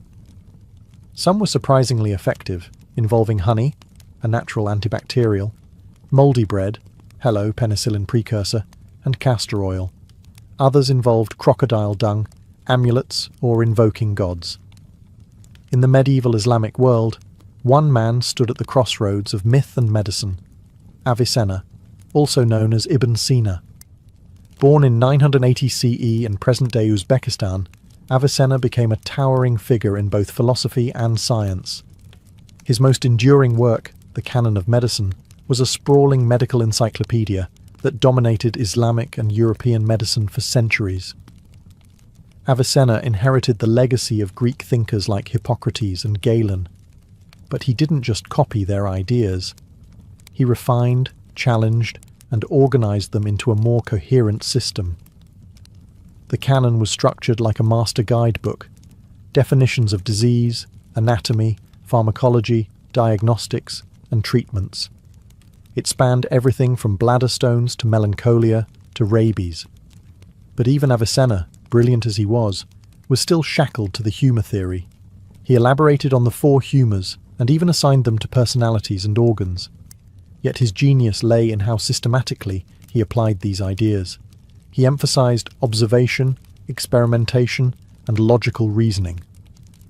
Some were surprisingly effective, involving honey, a natural antibacterial, mouldy bread, hello penicillin precursor, and castor oil. Others involved crocodile dung, amulets, or invoking gods. In the medieval Islamic world, one man stood at the crossroads of myth and medicine, Avicenna, also known as Ibn Sina. Born in 980 CE in present-day Uzbekistan, Avicenna became a towering figure in both philosophy and science. His most enduring work, the Canon of Medicine, was a sprawling medical encyclopedia that dominated Islamic and European medicine for centuries. Avicenna inherited the legacy of Greek thinkers like Hippocrates and Galen, but he didn't just copy their ideas. He refined, challenged, and organized them into a more coherent system. The canon was structured like a master guidebook: definitions of disease, anatomy, pharmacology, diagnostics, and treatments. It spanned everything from bladder stones to melancholia to rabies. But even Avicenna, brilliant as he was still shackled to the humour theory. He elaborated on the four humours and even assigned them to personalities and organs. Yet his genius lay in how systematically he applied these ideas. He emphasized observation, experimentation, and logical reasoning.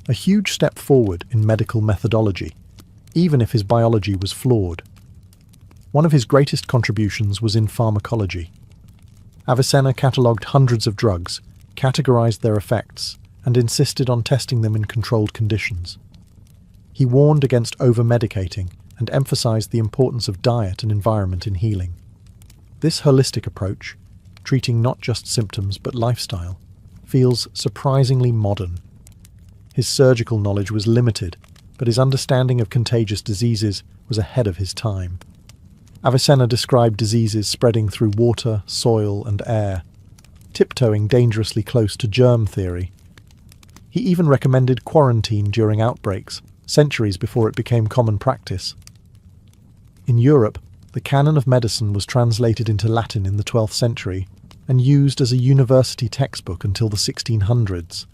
A huge step forward in medical methodology, even if his biology was flawed. One of his greatest contributions was in pharmacology. Avicenna catalogued hundreds of drugs, categorized their effects, and insisted on testing them in controlled conditions. He warned against over-medicating and emphasized the importance of diet and environment in healing. This holistic approach, treating not just symptoms but lifestyle, feels surprisingly modern. His surgical knowledge was limited, but his understanding of contagious diseases was ahead of his time. Avicenna described diseases spreading through water, soil, and air, tiptoeing dangerously close to germ theory. He even recommended quarantine during outbreaks, centuries before it became common practice. In Europe, the Canon of Medicine was translated into Latin in the 12th century and used as a university textbook until the 1600s.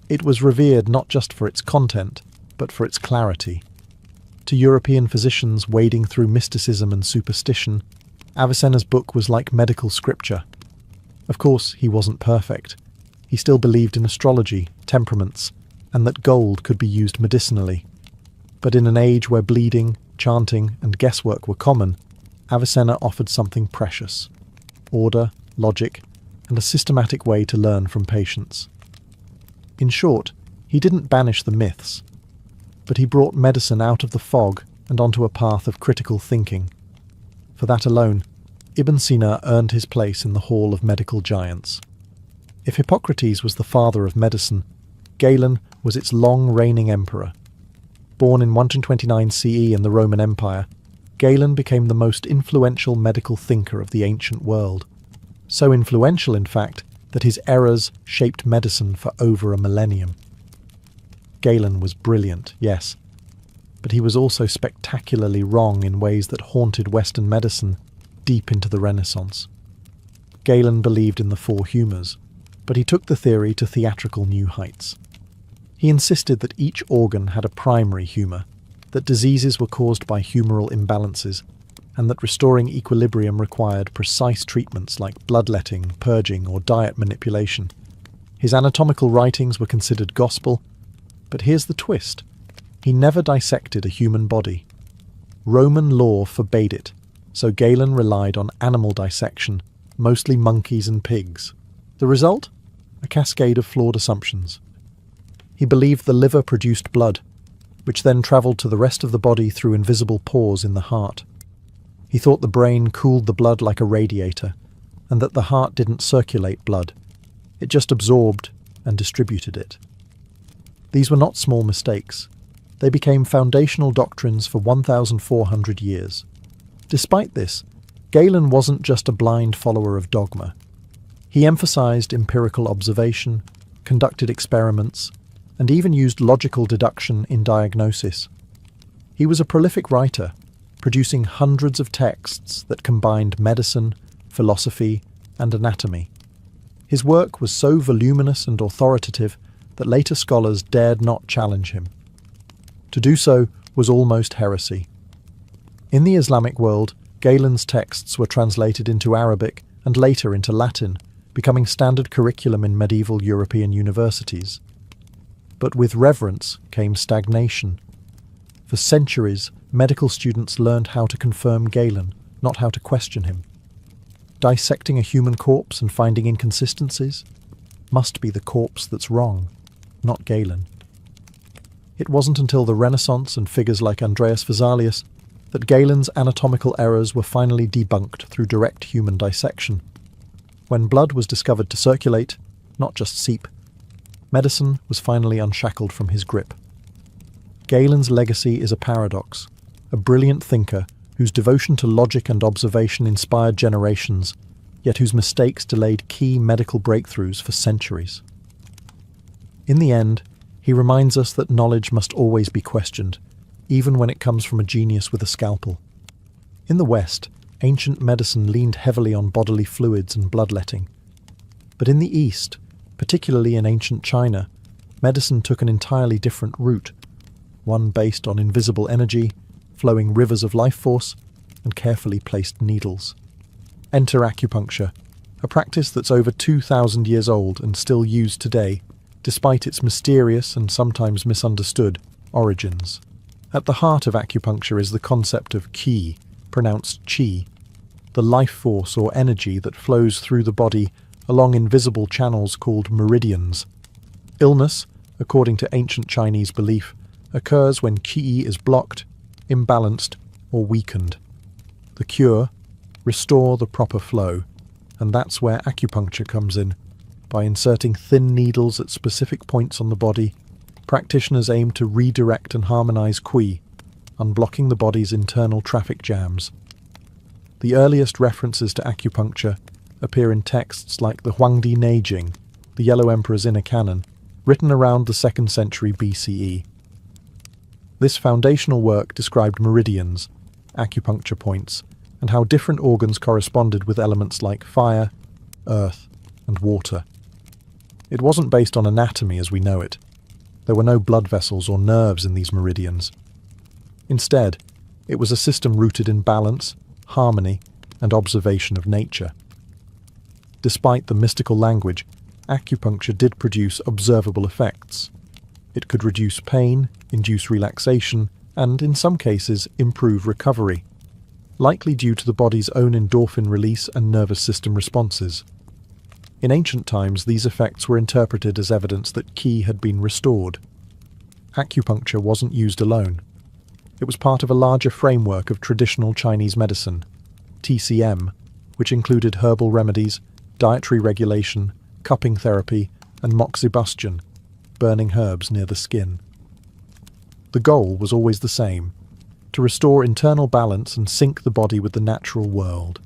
It was revered not just for its content, but for its clarity. To European physicians wading through mysticism and superstition, Avicenna's book was like medical scripture. Of course, he wasn't perfect. He still believed in astrology, temperaments, and that gold could be used medicinally. But in an age where bleeding, chanting, and guesswork were common, Avicenna offered something precious: order, logic, and a systematic way to learn from patients. In short, he didn't banish the myths, but he brought medicine out of the fog and onto a path of critical thinking. For that alone, Ibn Sina earned his place in the Hall of Medical Giants. If Hippocrates was the father of medicine, Galen was its long-reigning emperor. Born in 129 CE in the Roman Empire, Galen became the most influential medical thinker of the ancient world. So influential, in fact, that his errors shaped medicine for over a millennium. Galen was brilliant, yes, but he was also spectacularly wrong in ways that haunted Western medicine deep into the Renaissance. Galen believed in the four humours, but he took the theory to theatrical new heights. He insisted that each organ had a primary humour, that diseases were caused by humoral imbalances, and that restoring equilibrium required precise treatments like bloodletting, purging, or diet manipulation. His anatomical writings were considered gospel, but here's the twist. He never dissected a human body. Roman law forbade it, so Galen relied on animal dissection, mostly monkeys and pigs. The result? A cascade of flawed assumptions. He believed the liver produced blood, which then travelled to the rest of the body through invisible pores in the heart. He thought the brain cooled the blood like a radiator, and that the heart didn't circulate blood. It just absorbed and distributed it. These were not small mistakes. They became foundational doctrines for 1,400 years. Despite this, Galen wasn't just a blind follower of dogma. He emphasized empirical observation, conducted experiments, and even used logical deduction in diagnosis. He was a prolific writer, producing hundreds of texts that combined medicine, philosophy, and anatomy. His work was so voluminous and authoritative that later scholars dared not challenge him. To do so was almost heresy. In the Islamic world, Galen's texts were translated into Arabic and later into Latin, becoming standard curriculum in medieval European universities. But with reverence came stagnation. For centuries, medical students learned how to confirm Galen, not how to question him. Dissecting a human corpse and finding inconsistencies? Must be the corpse that's wrong, not Galen. It wasn't until the Renaissance and figures like Andreas Vesalius that Galen's anatomical errors were finally debunked through direct human dissection. When blood was discovered to circulate, not just seep, medicine was finally unshackled from his grip. Galen's legacy is a paradox, a brilliant thinker whose devotion to logic and observation inspired generations, yet whose mistakes delayed key medical breakthroughs for centuries. In the end, he reminds us that knowledge must always be questioned, even when it comes from a genius with a scalpel. In the West, ancient medicine leaned heavily on bodily fluids and bloodletting. But in the East, particularly in ancient China, medicine took an entirely different route, one based on invisible energy, flowing rivers of life force, and carefully placed needles. Enter acupuncture, a practice that's over 2,000 years old and still used today, despite its mysterious and sometimes misunderstood origins. At the heart of acupuncture is the concept of qi, pronounced qi, the life force or energy that flows through the body along invisible channels called meridians. Illness, according to ancient Chinese belief, occurs when qi is blocked, imbalanced, or weakened. The cure? Restore the proper flow, and that's where acupuncture comes in. By inserting thin needles at specific points on the body, practitioners aim to redirect and harmonize qi, unblocking the body's internal traffic jams. The earliest references to acupuncture appear in texts like the Huangdi Neijing, the Yellow Emperor's Inner Canon, written around the 2nd century BCE. This foundational work described meridians, acupuncture points, and how different organs corresponded with elements like fire, earth, and water. It wasn't based on anatomy as we know it. There were no blood vessels or nerves in these meridians. Instead, it was a system rooted in balance, harmony, and observation of nature. Despite the mystical language, acupuncture did produce observable effects. It could reduce pain, induce relaxation, and, in some cases, improve recovery, likely due to the body's own endorphin release and nervous system responses. In ancient times, these effects were interpreted as evidence that qi had been restored. Acupuncture wasn't used alone. It was part of a larger framework of traditional Chinese medicine, TCM, which included herbal remedies, dietary regulation, cupping therapy, and moxibustion, burning herbs near the skin. The goal was always the same: to restore internal balance and sync the body with the natural world.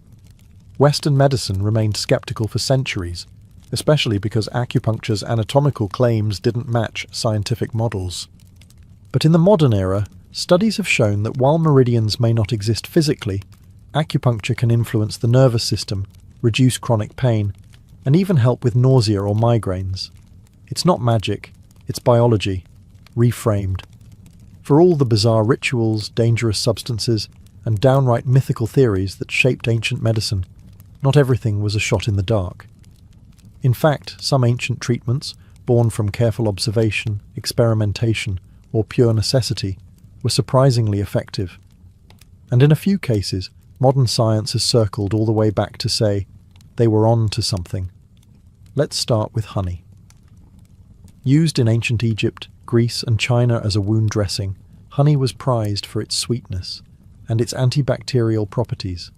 Western medicine remained skeptical for centuries, especially because acupuncture's anatomical claims didn't match scientific models. But in the modern era, studies have shown that while meridians may not exist physically, acupuncture can influence the nervous system, reduce chronic pain, and even help with nausea or migraines. It's not magic, it's biology, reframed. For all the bizarre rituals, dangerous substances, and downright mythical theories that shaped ancient medicine, not everything was a shot in the dark. In fact, some ancient treatments, born from careful observation, experimentation, or pure necessity, were surprisingly effective. And in a few cases, modern science has circled all the way back to say, they were on to something. Let's start with honey. Used in ancient Egypt, Greece, and China as a wound dressing, honey was prized for its sweetness and its antibacterial properties.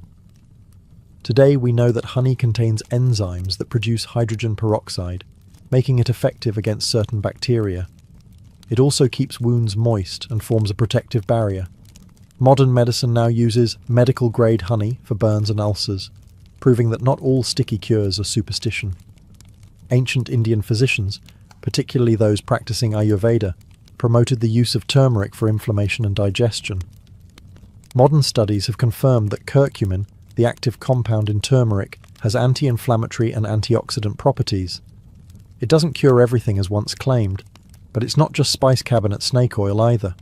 Today we know that honey contains enzymes that produce hydrogen peroxide, making it effective against certain bacteria. It also keeps wounds moist and forms a protective barrier. Modern medicine now uses medical-grade honey for burns and ulcers, proving that not all sticky cures are superstition. Ancient Indian physicians, particularly those practicing Ayurveda, promoted the use of turmeric for inflammation and digestion. Modern studies have confirmed that curcumin, the active compound in turmeric, has anti-inflammatory and antioxidant properties. It doesn't cure everything as once claimed, but it's not just spice cabinet snake oil either.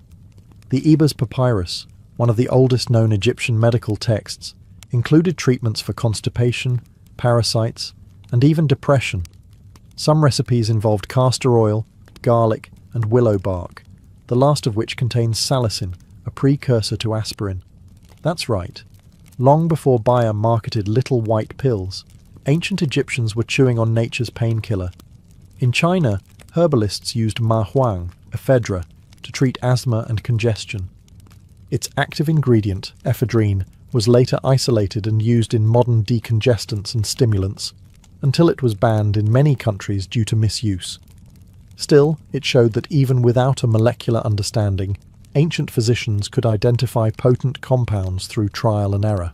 The Ebers Papyrus, one of the oldest known Egyptian medical texts, included treatments for constipation, parasites, and even depression. Some recipes involved castor oil, garlic, and willow bark, the last of which contains salicin, a precursor to aspirin. That's right. Long before Bayer marketed little white pills, ancient Egyptians were chewing on nature's painkiller. In China, herbalists used ma huang, ephedra, to treat asthma and congestion. Its active ingredient, ephedrine, was later isolated and used in modern decongestants and stimulants, until it was banned in many countries due to misuse. Still, it showed that even without a molecular understanding, ancient physicians could identify potent compounds through trial and error.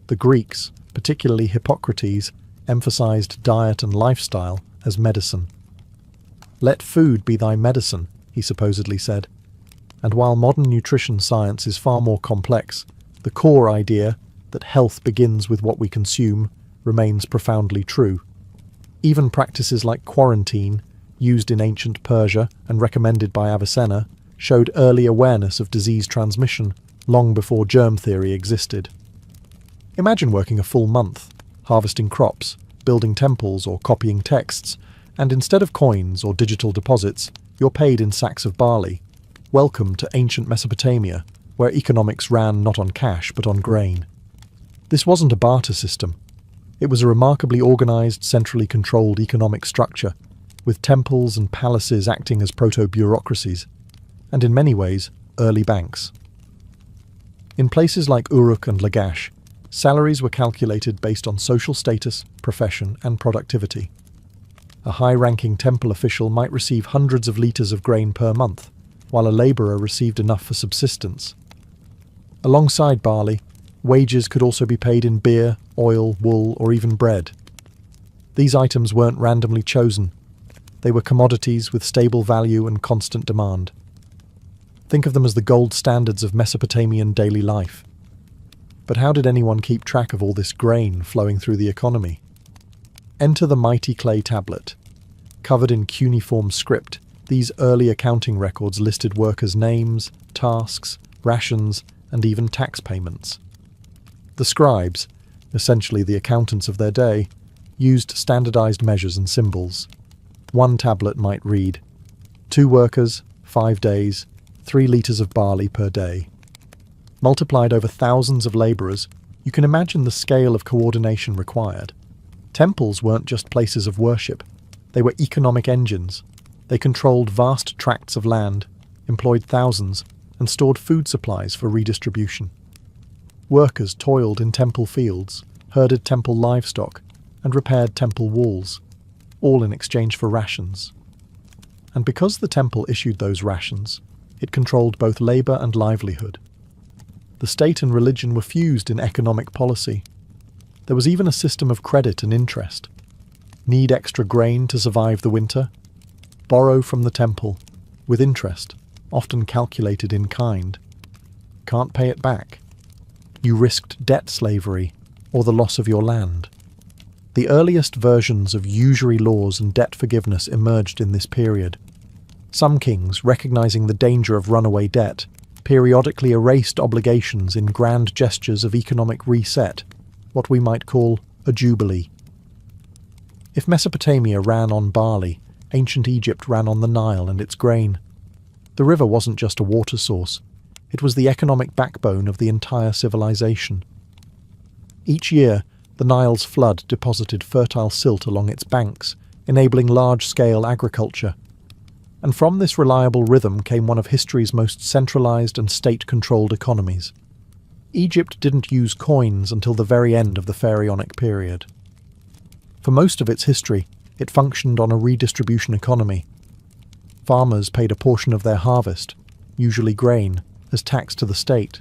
The Greeks, particularly Hippocrates, emphasized diet and lifestyle as medicine. "Let food be thy medicine," he supposedly said. And while modern nutrition science is far more complex, the core idea that health begins with what we consume remains profoundly true. Even practices like quarantine, used in ancient Persia and recommended by Avicenna, showed early awareness of disease transmission long before germ theory existed. Imagine working a full month, harvesting crops, building temples or copying texts, and instead of coins or digital deposits, you're paid in sacks of barley. Welcome to ancient Mesopotamia, where economics ran not on cash but on grain. This wasn't a barter system. It was a remarkably organized, centrally controlled economic structure, with temples and palaces acting as proto-bureaucracies, and in many ways, early banks. In places like Uruk and Lagash, salaries were calculated based on social status, profession, and productivity. A high-ranking temple official might receive hundreds of litres of grain per month, while a labourer received enough for subsistence. Alongside barley, wages could also be paid in beer, oil, wool, or even bread. These items weren't randomly chosen. They were commodities with stable value and constant demand. Think of them as the gold standards of Mesopotamian daily life. But how did anyone keep track of all this grain flowing through the economy? Enter the mighty clay tablet. Covered in cuneiform script, these early accounting records listed workers' names, tasks, rations, and even tax payments. The scribes, essentially the accountants of their day, used standardized measures and symbols. One tablet might read, 2 workers, 5 days, 3 litres of barley per day. Multiplied over thousands of labourers, you can imagine the scale of coordination required. Temples weren't just places of worship. They were economic engines. They controlled vast tracts of land, employed thousands, and stored food supplies for redistribution. Workers toiled in temple fields, herded temple livestock, and repaired temple walls, all in exchange for rations. And because the temple issued those rations, it controlled both labour and livelihood. The state and religion were fused in economic policy. There was even a system of credit and interest. Need extra grain to survive the winter? Borrow from the temple, with interest, often calculated in kind. Can't pay it back? You risked debt slavery or the loss of your land. The earliest versions of usury laws and debt forgiveness emerged in this period. Some kings, recognizing the danger of runaway debt, periodically erased obligations in grand gestures of economic reset, what we might call a jubilee. If Mesopotamia ran on barley, ancient Egypt ran on the Nile and its grain. The river wasn't just a water source, it was the economic backbone of the entire civilization. Each year, the Nile's flood deposited fertile silt along its banks, enabling large-scale agriculture. And from this reliable rhythm came one of history's most centralized and state-controlled economies. Egypt didn't use coins until the very end of the Pharaonic period. For most of its history, it functioned on a redistribution economy. Farmers paid a portion of their harvest, usually grain, as tax to the state.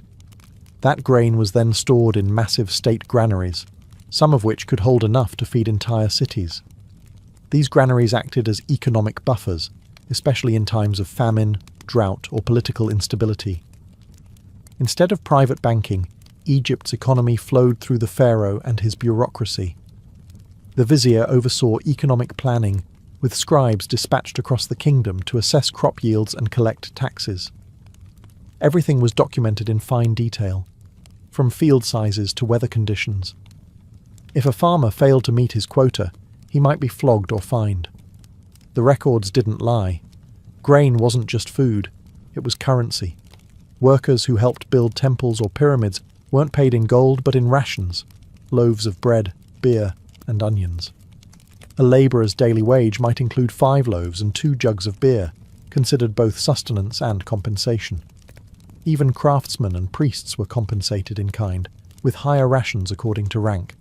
That grain was then stored in massive state granaries, some of which could hold enough to feed entire cities. These granaries acted as economic buffers, especially in times of famine, drought, or political instability. Instead of private banking, Egypt's economy flowed through the pharaoh and his bureaucracy. The vizier oversaw economic planning, with scribes dispatched across the kingdom to assess crop yields and collect taxes. Everything was documented in fine detail, from field sizes to weather conditions. If a farmer failed to meet his quota, he might be flogged or fined. The records didn't lie. Grain wasn't just food, it was currency. Workers who helped build temples or pyramids weren't paid in gold but in rations, loaves of bread, beer, and onions. A labourer's daily wage might include 5 loaves and 2 jugs of beer, considered both sustenance and compensation. Even craftsmen and priests were compensated in kind, with higher rations according to rank.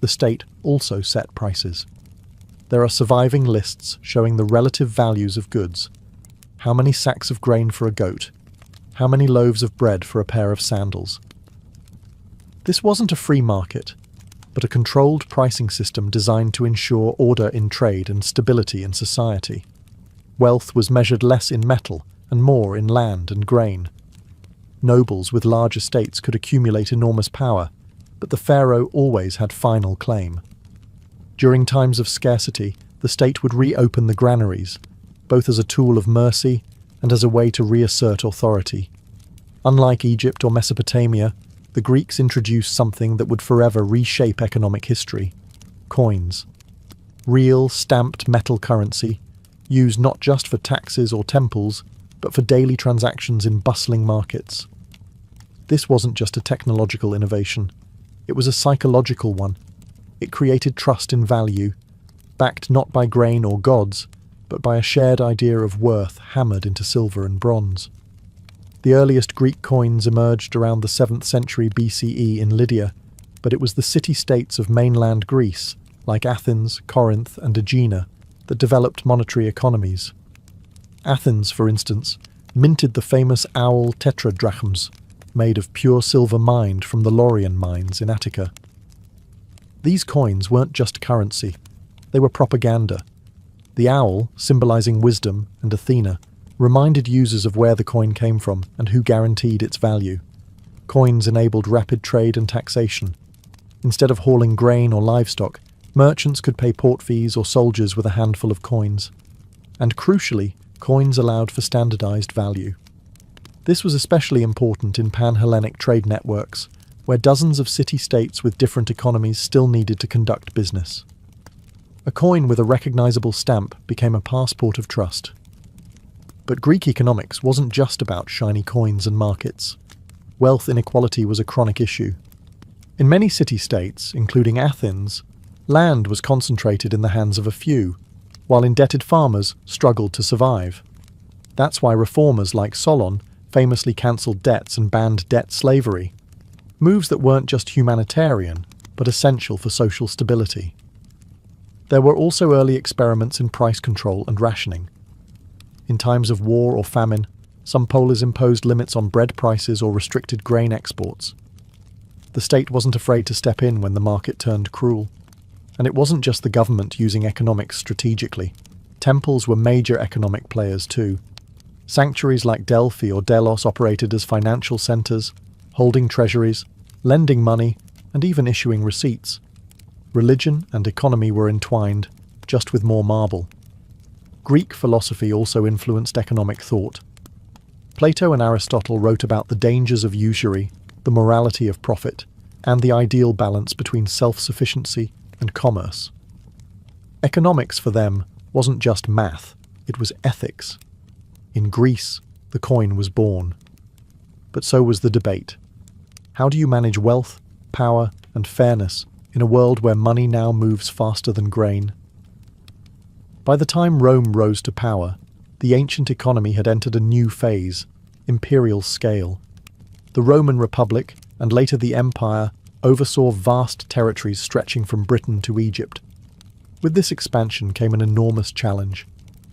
The state also set prices. There are surviving lists showing the relative values of goods. How many sacks of grain for a goat? How many loaves of bread for a pair of sandals? This wasn't a free market, but a controlled pricing system designed to ensure order in trade and stability in society. Wealth was measured less in metal and more in land and grain. Nobles with large estates could accumulate enormous power, but the pharaoh always had final claim. During times of scarcity, the state would reopen the granaries, both as a tool of mercy and as a way to reassert authority. Unlike Egypt or Mesopotamia, the Greeks introduced something that would forever reshape economic history: coins. Real, stamped metal currency, used not just for taxes or temples, but for daily transactions in bustling markets. This wasn't just a technological innovation, it was a psychological one. It created trust in value, backed not by grain or gods, but by a shared idea of worth hammered into silver and bronze. The earliest Greek coins emerged around the 7th century BCE in Lydia, but it was the city-states of mainland Greece, like Athens, Corinth, and Aegina, that developed monetary economies. Athens, for instance, minted the famous owl tetradrachms, made of pure silver mined from the Laurian mines in Attica. These coins weren't just currency, they were propaganda. The owl, symbolizing wisdom and Athena, reminded users of where the coin came from and who guaranteed its value. Coins enabled rapid trade and taxation. Instead of hauling grain or livestock, merchants could pay port fees or soldiers with a handful of coins. And crucially, coins allowed for standardized value. This was especially important in pan-Hellenic trade networks, where dozens of city-states with different economies still needed to conduct business. A coin with a recognizable stamp became a passport of trust. But Greek economics wasn't just about shiny coins and markets. Wealth inequality was a chronic issue. In many city-states, including Athens, land was concentrated in the hands of a few, while indebted farmers struggled to survive. That's why reformers like Solon famously cancelled debts and banned debt slavery, moves that weren't just humanitarian, but essential for social stability. There were also early experiments in price control and rationing. In times of war or famine, some polis imposed limits on bread prices or restricted grain exports. The state wasn't afraid to step in when the market turned cruel. And it wasn't just the government using economics strategically. Temples were major economic players too. Sanctuaries like Delphi or Delos operated as financial centers, holding treasuries, lending money, and even issuing receipts. Religion and economy were entwined, just with more marble. Greek philosophy also influenced economic thought. Plato and Aristotle wrote about the dangers of usury, the morality of profit, and the ideal balance between self-sufficiency and commerce. Economics for them wasn't just math, it was ethics. In Greece, the coin was born. But so was the debate. How do you manage wealth, power, and fairness in a world where money now moves faster than grain? By the time Rome rose to power, the ancient economy had entered a new phase, imperial scale. The Roman Republic, and later the Empire, oversaw vast territories stretching from Britain to Egypt. With this expansion came an enormous challenge: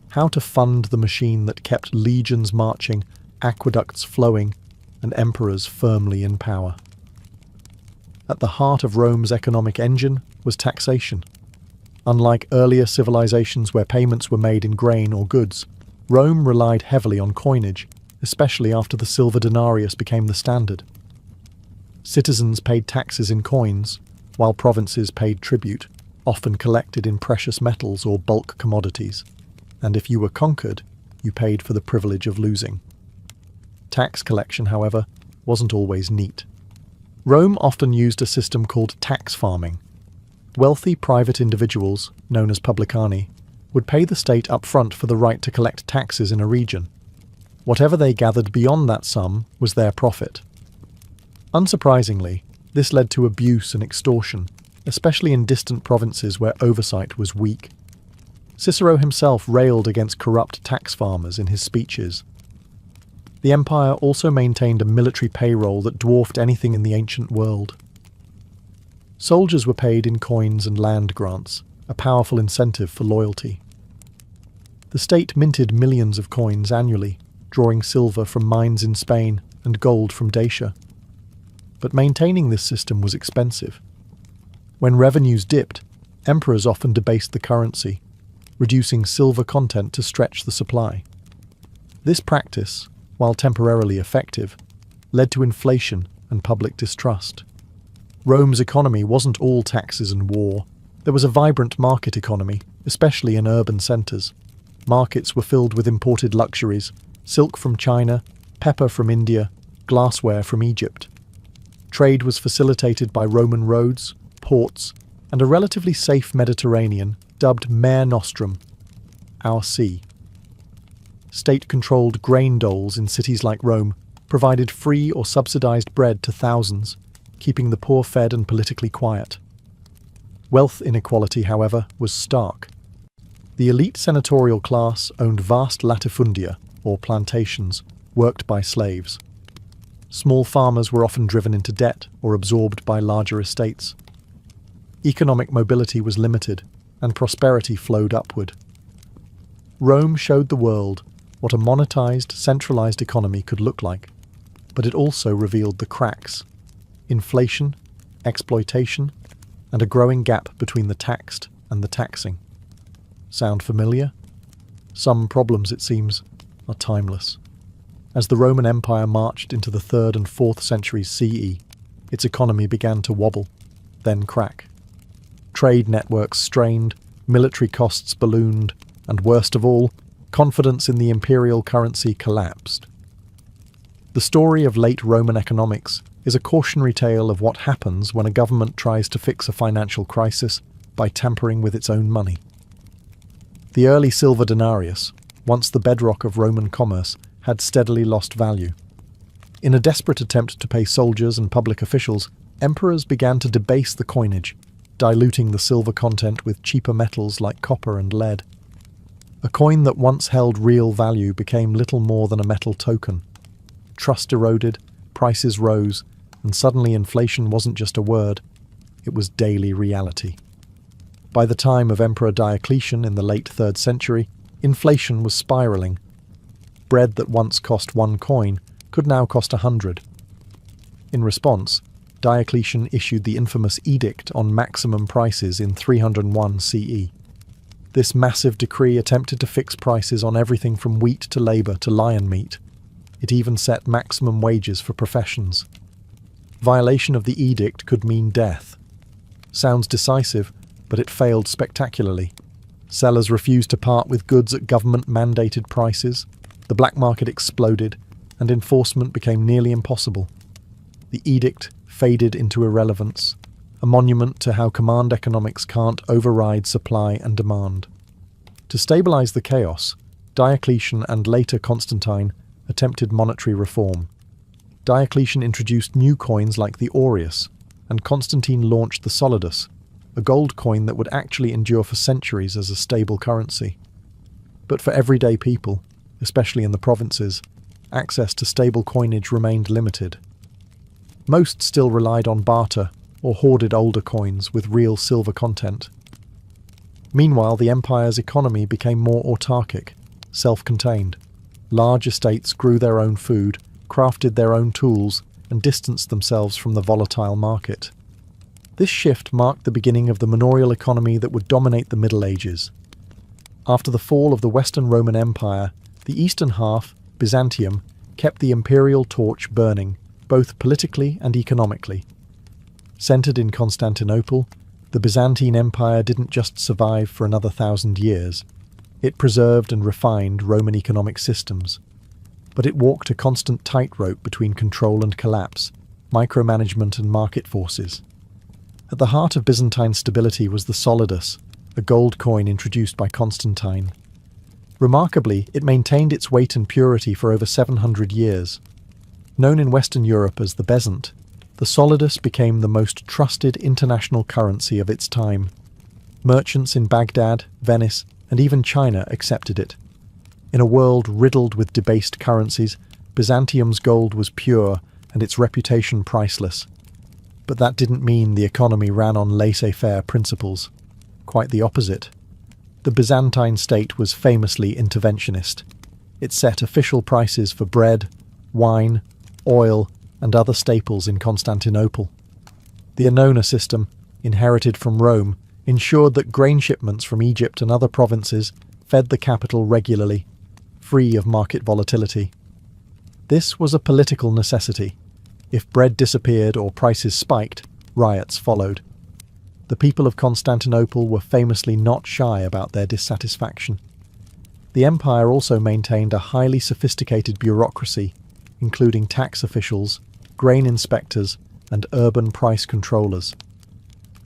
how to fund the machine that kept legions marching, aqueducts flowing, and emperors firmly in power. At the heart of Rome's economic engine was taxation. Unlike earlier civilizations where payments were made in grain or goods, Rome relied heavily on coinage, especially after the silver denarius became the standard. Citizens paid taxes in coins, while provinces paid tribute, often collected in precious metals or bulk commodities. And if you were conquered, you paid for the privilege of losing. Tax collection, however, wasn't always neat. Rome often used a system called tax farming. Wealthy private individuals, known as publicani, would pay the state up front for the right to collect taxes in a region. Whatever they gathered beyond that sum was their profit. Unsurprisingly, this led to abuse and extortion, especially in distant provinces where oversight was weak. Cicero himself railed against corrupt tax farmers in his speeches. The empire also maintained a military payroll that dwarfed anything in the ancient world. Soldiers were paid in coins and land grants, a powerful incentive for loyalty. The state minted millions of coins annually, drawing silver from mines in Spain and gold from Dacia. But maintaining this system was expensive. When revenues dipped, emperors often debased the currency, reducing silver content to stretch the supply. This practice, while temporarily effective, led to inflation and public distrust. Rome's economy wasn't all taxes and war. There was a vibrant market economy, especially in urban centres. Markets were filled with imported luxuries: silk from China, pepper from India, glassware from Egypt. Trade was facilitated by Roman roads, ports, and a relatively safe Mediterranean dubbed Mare Nostrum, our sea. State-controlled grain doles in cities like Rome provided free or subsidized bread to thousands, keeping the poor fed and politically quiet. Wealth inequality, however, was stark. The elite senatorial class owned vast latifundia, or plantations, worked by slaves. Small farmers were often driven into debt or absorbed by larger estates. Economic mobility was limited, and prosperity flowed upward. Rome showed the world what a monetized, centralized economy could look like, but it also revealed the cracks: inflation, exploitation, and a growing gap between the taxed and the taxing. Sound familiar? Some problems, it seems, are timeless. As the Roman Empire marched into the 3rd and 4th centuries CE, its economy began to wobble, then crack. Trade networks strained, military costs ballooned, and worst of all, confidence in the imperial currency collapsed. The story of late Roman economics is a cautionary tale of what happens when a government tries to fix a financial crisis by tampering with its own money. The early silver denarius, once the bedrock of Roman commerce, had steadily lost value. In a desperate attempt to pay soldiers and public officials, emperors began to debase the coinage, diluting the silver content with cheaper metals like copper and lead. A coin that once held real value became little more than a metal token. Trust eroded, prices rose, and suddenly inflation wasn't just a word, it was daily reality. By the time of Emperor Diocletian in the late 3rd century, inflation was spiralling. Bread that once cost 1 coin could now cost 100. In response, Diocletian issued the infamous edict on maximum prices in 301 CE. This massive decree attempted to fix prices on everything from wheat to labour to lion meat. It even set maximum wages for professions. Violation of the edict could mean death. Sounds decisive, but it failed spectacularly. Sellers refused to part with goods at government-mandated prices, the black market exploded, and enforcement became nearly impossible. The edict faded into irrelevance, a monument to how command economics can't override supply and demand. To stabilize the chaos, Diocletian and later Constantine attempted monetary reform. Diocletian introduced new coins like the aureus, and Constantine launched the solidus, a gold coin that would actually endure for centuries as a stable currency. But for everyday people, especially in the provinces, access to stable coinage remained limited. Most still relied on barter or hoarded older coins with real silver content. Meanwhile, the empire's economy became more autarkic, self-contained. Large estates grew their own food, crafted their own tools, and distanced themselves from the volatile market. This shift marked the beginning of the manorial economy that would dominate the Middle Ages. After the fall of the Western Roman Empire, the eastern half, Byzantium, kept the imperial torch burning, both politically and economically. Centered in Constantinople, the Byzantine Empire didn't just survive for another 1,000 years. It preserved and refined Roman economic systems. But it walked a constant tightrope between control and collapse, micromanagement and market forces. At the heart of Byzantine stability was the solidus, a gold coin introduced by Constantine. Remarkably, it maintained its weight and purity for over 700 years. Known in Western Europe as the bezant, the solidus became the most trusted international currency of its time. Merchants in Baghdad, Venice, and even China accepted it. In a world riddled with debased currencies, Byzantium's gold was pure and its reputation priceless. But that didn't mean the economy ran on laissez-faire principles. Quite the opposite. The Byzantine state was famously interventionist. It set official prices for bread, wine, oil, and other staples in Constantinople. The annona system, inherited from Rome, ensured that grain shipments from Egypt and other provinces fed the capital regularly, free of market volatility. This was a political necessity. If bread disappeared or prices spiked, riots followed. The people of Constantinople were famously not shy about their dissatisfaction. The empire also maintained a highly sophisticated bureaucracy, including tax officials, grain inspectors, and urban price controllers.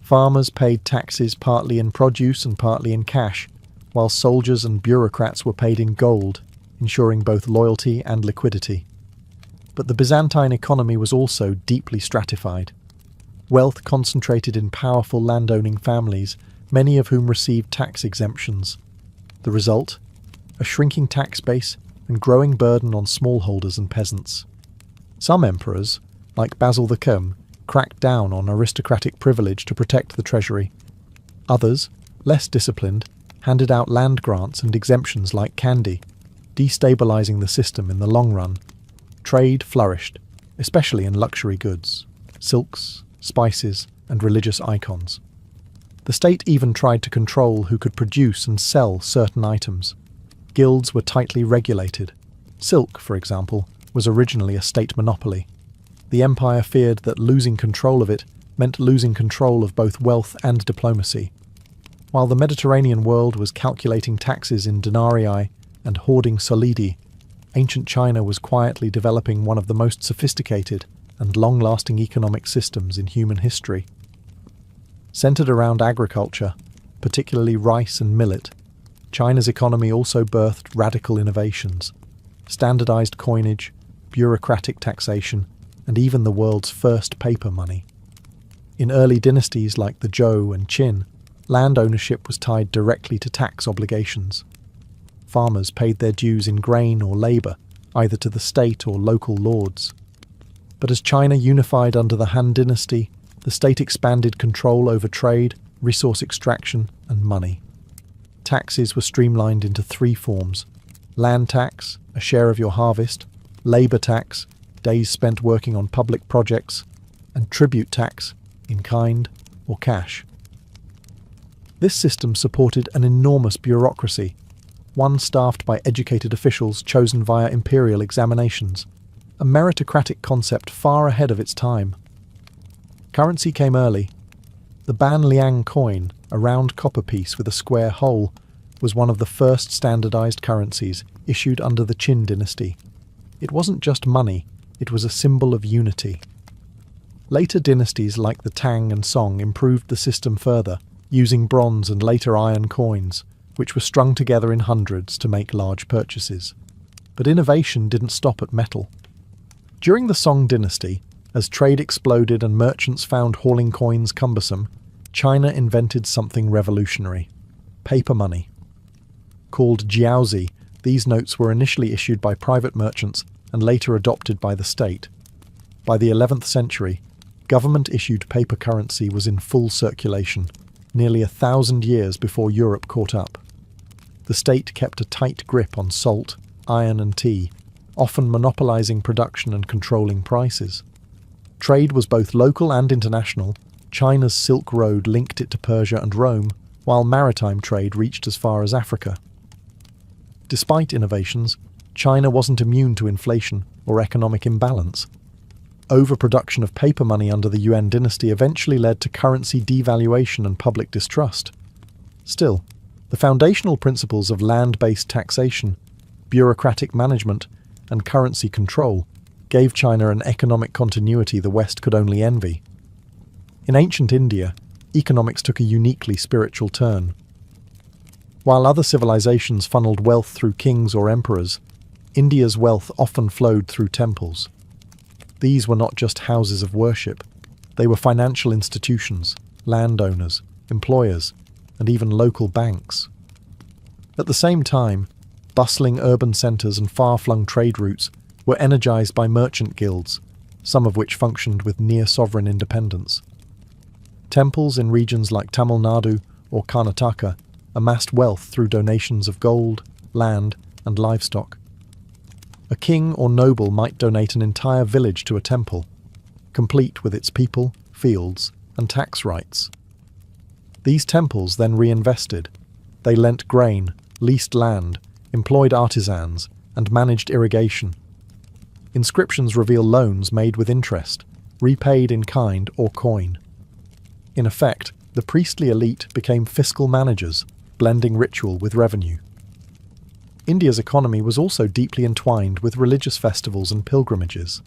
Farmers paid taxes partly in produce and partly in cash, while soldiers and bureaucrats were paid in gold, ensuring both loyalty and liquidity. But the Byzantine economy was also deeply stratified. Wealth concentrated in powerful landowning families, many of whom received tax exemptions. The result? A shrinking tax base and growing burden on smallholders and peasants. Some emperors, like Basil the Cairn, cracked down on aristocratic privilege to protect the treasury. Others, less disciplined, handed out land grants and exemptions like candy, destabilizing the system in the long run. Trade flourished, especially in luxury goods, silks, spices, and religious icons. The state even tried to control who could produce and sell certain items. Guilds were tightly regulated. Silk, for example, was originally a state monopoly. The empire feared that losing control of it meant losing control of both wealth and diplomacy. While the Mediterranean world was calculating taxes in denarii and hoarding solidi, ancient China was quietly developing one of the most sophisticated and long-lasting economic systems in human history. Centered around agriculture, particularly rice and millet, China's economy also birthed radical innovations: standardized coinage, bureaucratic taxation, and even the world's first paper money. In early dynasties like the Zhou and Qin, land ownership was tied directly to tax obligations. Farmers paid their dues in grain or labour, either to the state or local lords. But as China unified under the Han Dynasty, the state expanded control over trade, resource extraction, and money. Taxes were streamlined into three forms: land tax, a share of your harvest; labour tax, days spent working on public projects; and tribute tax in kind or cash. This system supported an enormous bureaucracy, one staffed by educated officials chosen via imperial examinations, a meritocratic concept far ahead of its time. Currency came early. The Ban Liang coin, a round copper piece with a square hole, was one of the first standardized currencies issued under the Qin dynasty. It wasn't just money, it was a symbol of unity. Later dynasties like the Tang and Song improved the system further, using bronze and later iron coins, which were strung together in hundreds to make large purchases. But innovation didn't stop at metal. During the Song dynasty, as trade exploded and merchants found hauling coins cumbersome, China invented something revolutionary: paper money. Called jiaozi, these notes were initially issued by private merchants and later adopted by the state. By the 11th century, government-issued paper currency was in full circulation, nearly 1,000 years before Europe caught up. The state kept a tight grip on salt, iron and tea, often monopolizing production and controlling prices. Trade was both local and international. China's Silk Road linked it to Persia and Rome, while maritime trade reached as far as Africa. Despite innovations, China wasn't immune to inflation or economic imbalance. Overproduction of paper money under the Yuan dynasty eventually led to currency devaluation and public distrust. Still, the foundational principles of land-based taxation, bureaucratic management, and currency control gave China an economic continuity the West could only envy. In ancient India, economics took a uniquely spiritual turn. While other civilizations funneled wealth through kings or emperors, India's wealth often flowed through temples. These were not just houses of worship, they were financial institutions, landowners, employers, and even local banks. At the same time, bustling urban centres and far-flung trade routes were energized by merchant guilds, some of which functioned with near-sovereign independence. Temples in regions like Tamil Nadu or Karnataka amassed wealth through donations of gold, land, and livestock. A king or noble might donate an entire village to a temple, complete with its people, fields, and tax rights. These temples then reinvested. They lent grain, leased land, employed artisans, and managed irrigation. Inscriptions reveal loans made with interest, repaid in kind or coin. In effect, the priestly elite became fiscal managers, blending ritual with revenue. India's economy was also deeply entwined with religious festivals and pilgrimages.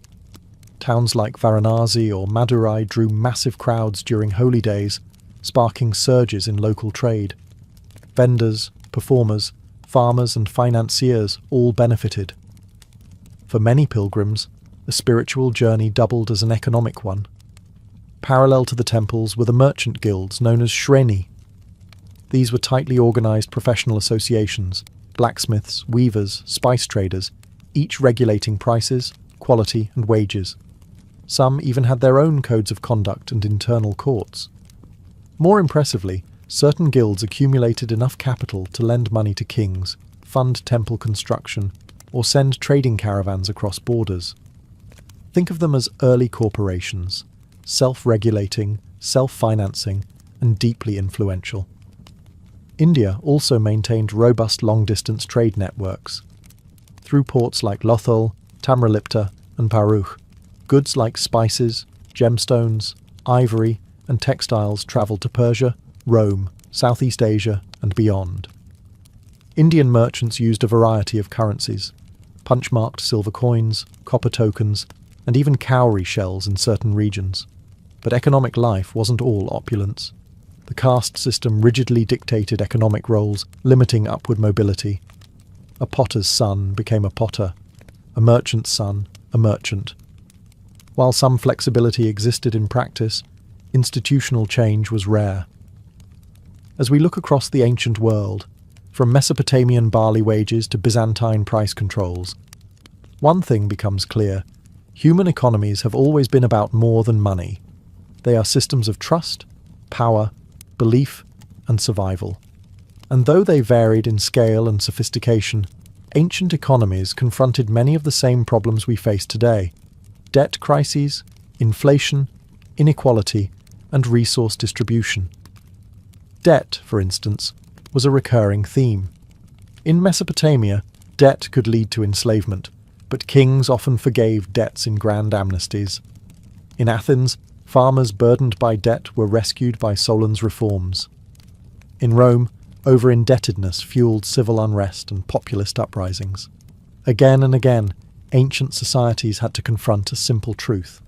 Towns like Varanasi or Madurai drew massive crowds during holy days, sparking surges in local trade. Vendors, performers, farmers and financiers all benefited. For many pilgrims, the spiritual journey doubled as an economic one. Parallel to the temples were the merchant guilds known as shreni. These were tightly organized professional associations, blacksmiths, weavers, spice traders, each regulating prices, quality and wages. Some even had their own codes of conduct and internal courts. More impressively, certain guilds accumulated enough capital to lend money to kings, fund temple construction, or send trading caravans across borders. Think of them as early corporations, self-regulating, self-financing, and deeply influential. India also maintained robust long-distance trade networks. Through ports like Lothal, Tamralipta, and Bharuch, goods like spices, gemstones, ivory, and textiles travelled to Persia, Rome, Southeast Asia, and beyond. Indian merchants used a variety of currencies: punch-marked silver coins, copper tokens, and even cowrie shells in certain regions. But economic life wasn't all opulence. The caste system rigidly dictated economic roles, limiting upward mobility. A potter's son became a potter, a merchant's son a merchant. While some flexibility existed in practice, institutional change was rare. As we look across the ancient world, from Mesopotamian barley wages to Byzantine price controls, one thing becomes clear: human economies have always been about more than money. They are systems of trust, power, belief, and survival. And though they varied in scale and sophistication, ancient economies confronted many of the same problems we face today: debt crises, inflation, inequality, and resource distribution. Debt, for instance, was a recurring theme. In Mesopotamia, debt could lead to enslavement, but kings often forgave debts in grand amnesties. In Athens, farmers burdened by debt were rescued by Solon's reforms. In Rome, over-indebtedness fueled civil unrest and populist uprisings. Again and again, ancient societies had to confront a simple truth.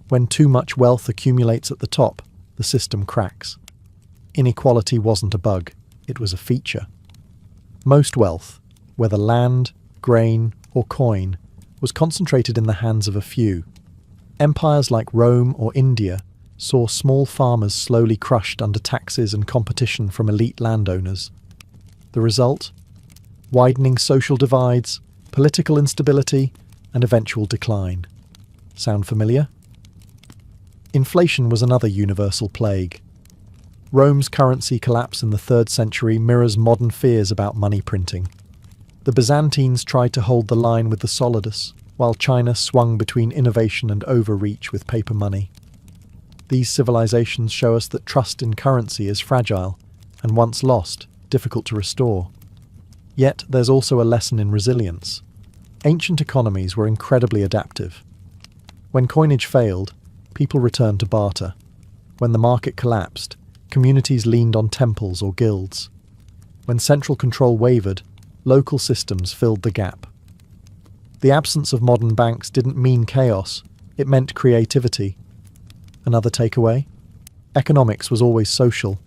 When too much wealth accumulates at the top, the system cracks. Inequality wasn't a bug, it was a feature. Most wealth, whether land, grain, or coin, was concentrated in the hands of a few. Empires like Rome or India saw small farmers slowly crushed under taxes and competition from elite landowners. The result? Widening social divides, political instability, and eventual decline. Sound familiar? Inflation was another universal plague. Rome's currency collapse in the 3rd century mirrors modern fears about money printing. The Byzantines tried to hold the line with the solidus, while China swung between innovation and overreach with paper money. These civilizations show us that trust in currency is fragile, and once lost, difficult to restore. Yet there's also a lesson in resilience. Ancient economies were incredibly adaptive. When coinage failed, people returned to barter. When the market collapsed, communities leaned on temples or guilds. When central control wavered, local systems filled the gap. The absence of modern banks didn't mean chaos, it meant creativity. Another takeaway? Economics was always social.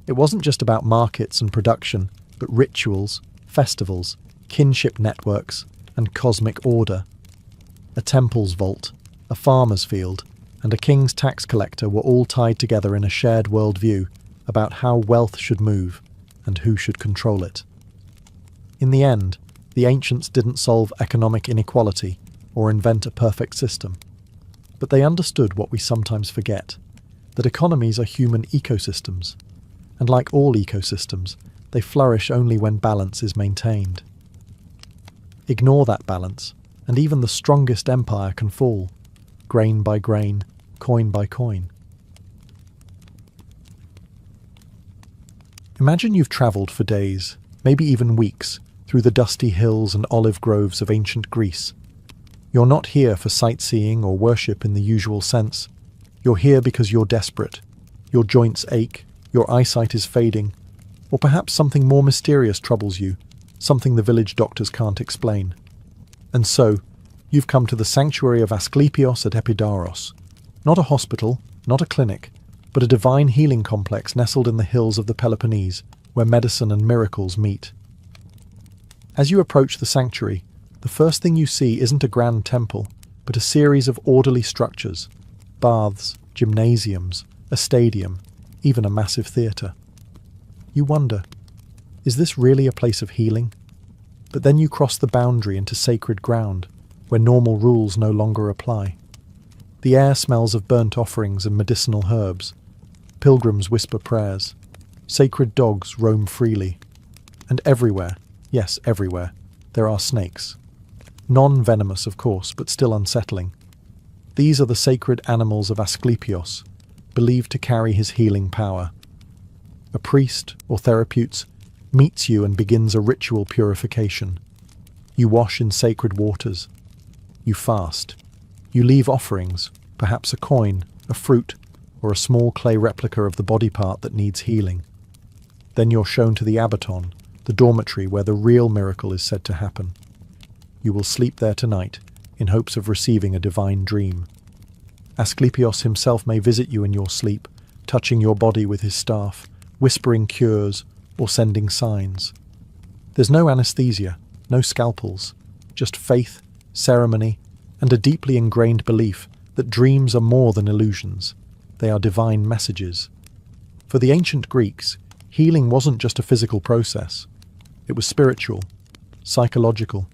It wasn't just about markets and production, but rituals, festivals, kinship networks, and cosmic order. A temple's vault, a farmer's field, and a king's tax collector were all tied together in a shared worldview about how wealth should move and who should control it. In the end, the ancients didn't solve economic inequality or invent a perfect system. But they understood what we sometimes forget, that economies are human ecosystems, and like all ecosystems, they flourish only when balance is maintained. Ignore that balance, and even the strongest empire can fall, grain by grain, coin by coin. Imagine you've travelled for days, maybe even weeks, through the dusty hills and olive groves of ancient Greece. You're not here for sightseeing or worship in the usual sense. You're here because you're desperate. Your joints ache, your eyesight is fading, or perhaps something more mysterious troubles you, something the village doctors can't explain. And so, you've come to the sanctuary of Asclepios at Epidaros. Not a hospital, not a clinic, but a divine healing complex nestled in the hills of the Peloponnese, where medicine and miracles meet. As you approach the sanctuary, the first thing you see isn't a grand temple, but a series of orderly structures, baths, gymnasiums, a stadium, even a massive theatre. You wonder, is this really a place of healing? But then you cross the boundary into sacred ground, where normal rules no longer apply. The air smells of burnt offerings and medicinal herbs. Pilgrims whisper prayers. Sacred dogs roam freely. And everywhere, yes, everywhere, there are snakes. Non-venomous, of course, but still unsettling. These are the sacred animals of Asclepios, believed to carry his healing power. A priest, or therapeutes, meets you and begins a ritual purification. You wash in sacred waters. You fast. You leave offerings, perhaps a coin, a fruit, or a small clay replica of the body part that needs healing. Then you're shown to the abaton, the dormitory where the real miracle is said to happen. You will sleep there tonight, in hopes of receiving a divine dream. Asclepios himself may visit you in your sleep, touching your body with his staff, whispering cures, or sending signs. There's no anesthesia, no scalpels, just faith, ceremony, and a deeply ingrained belief that dreams are more than illusions. They are divine messages. For the ancient Greeks, healing wasn't just a physical process. It was spiritual, psychological,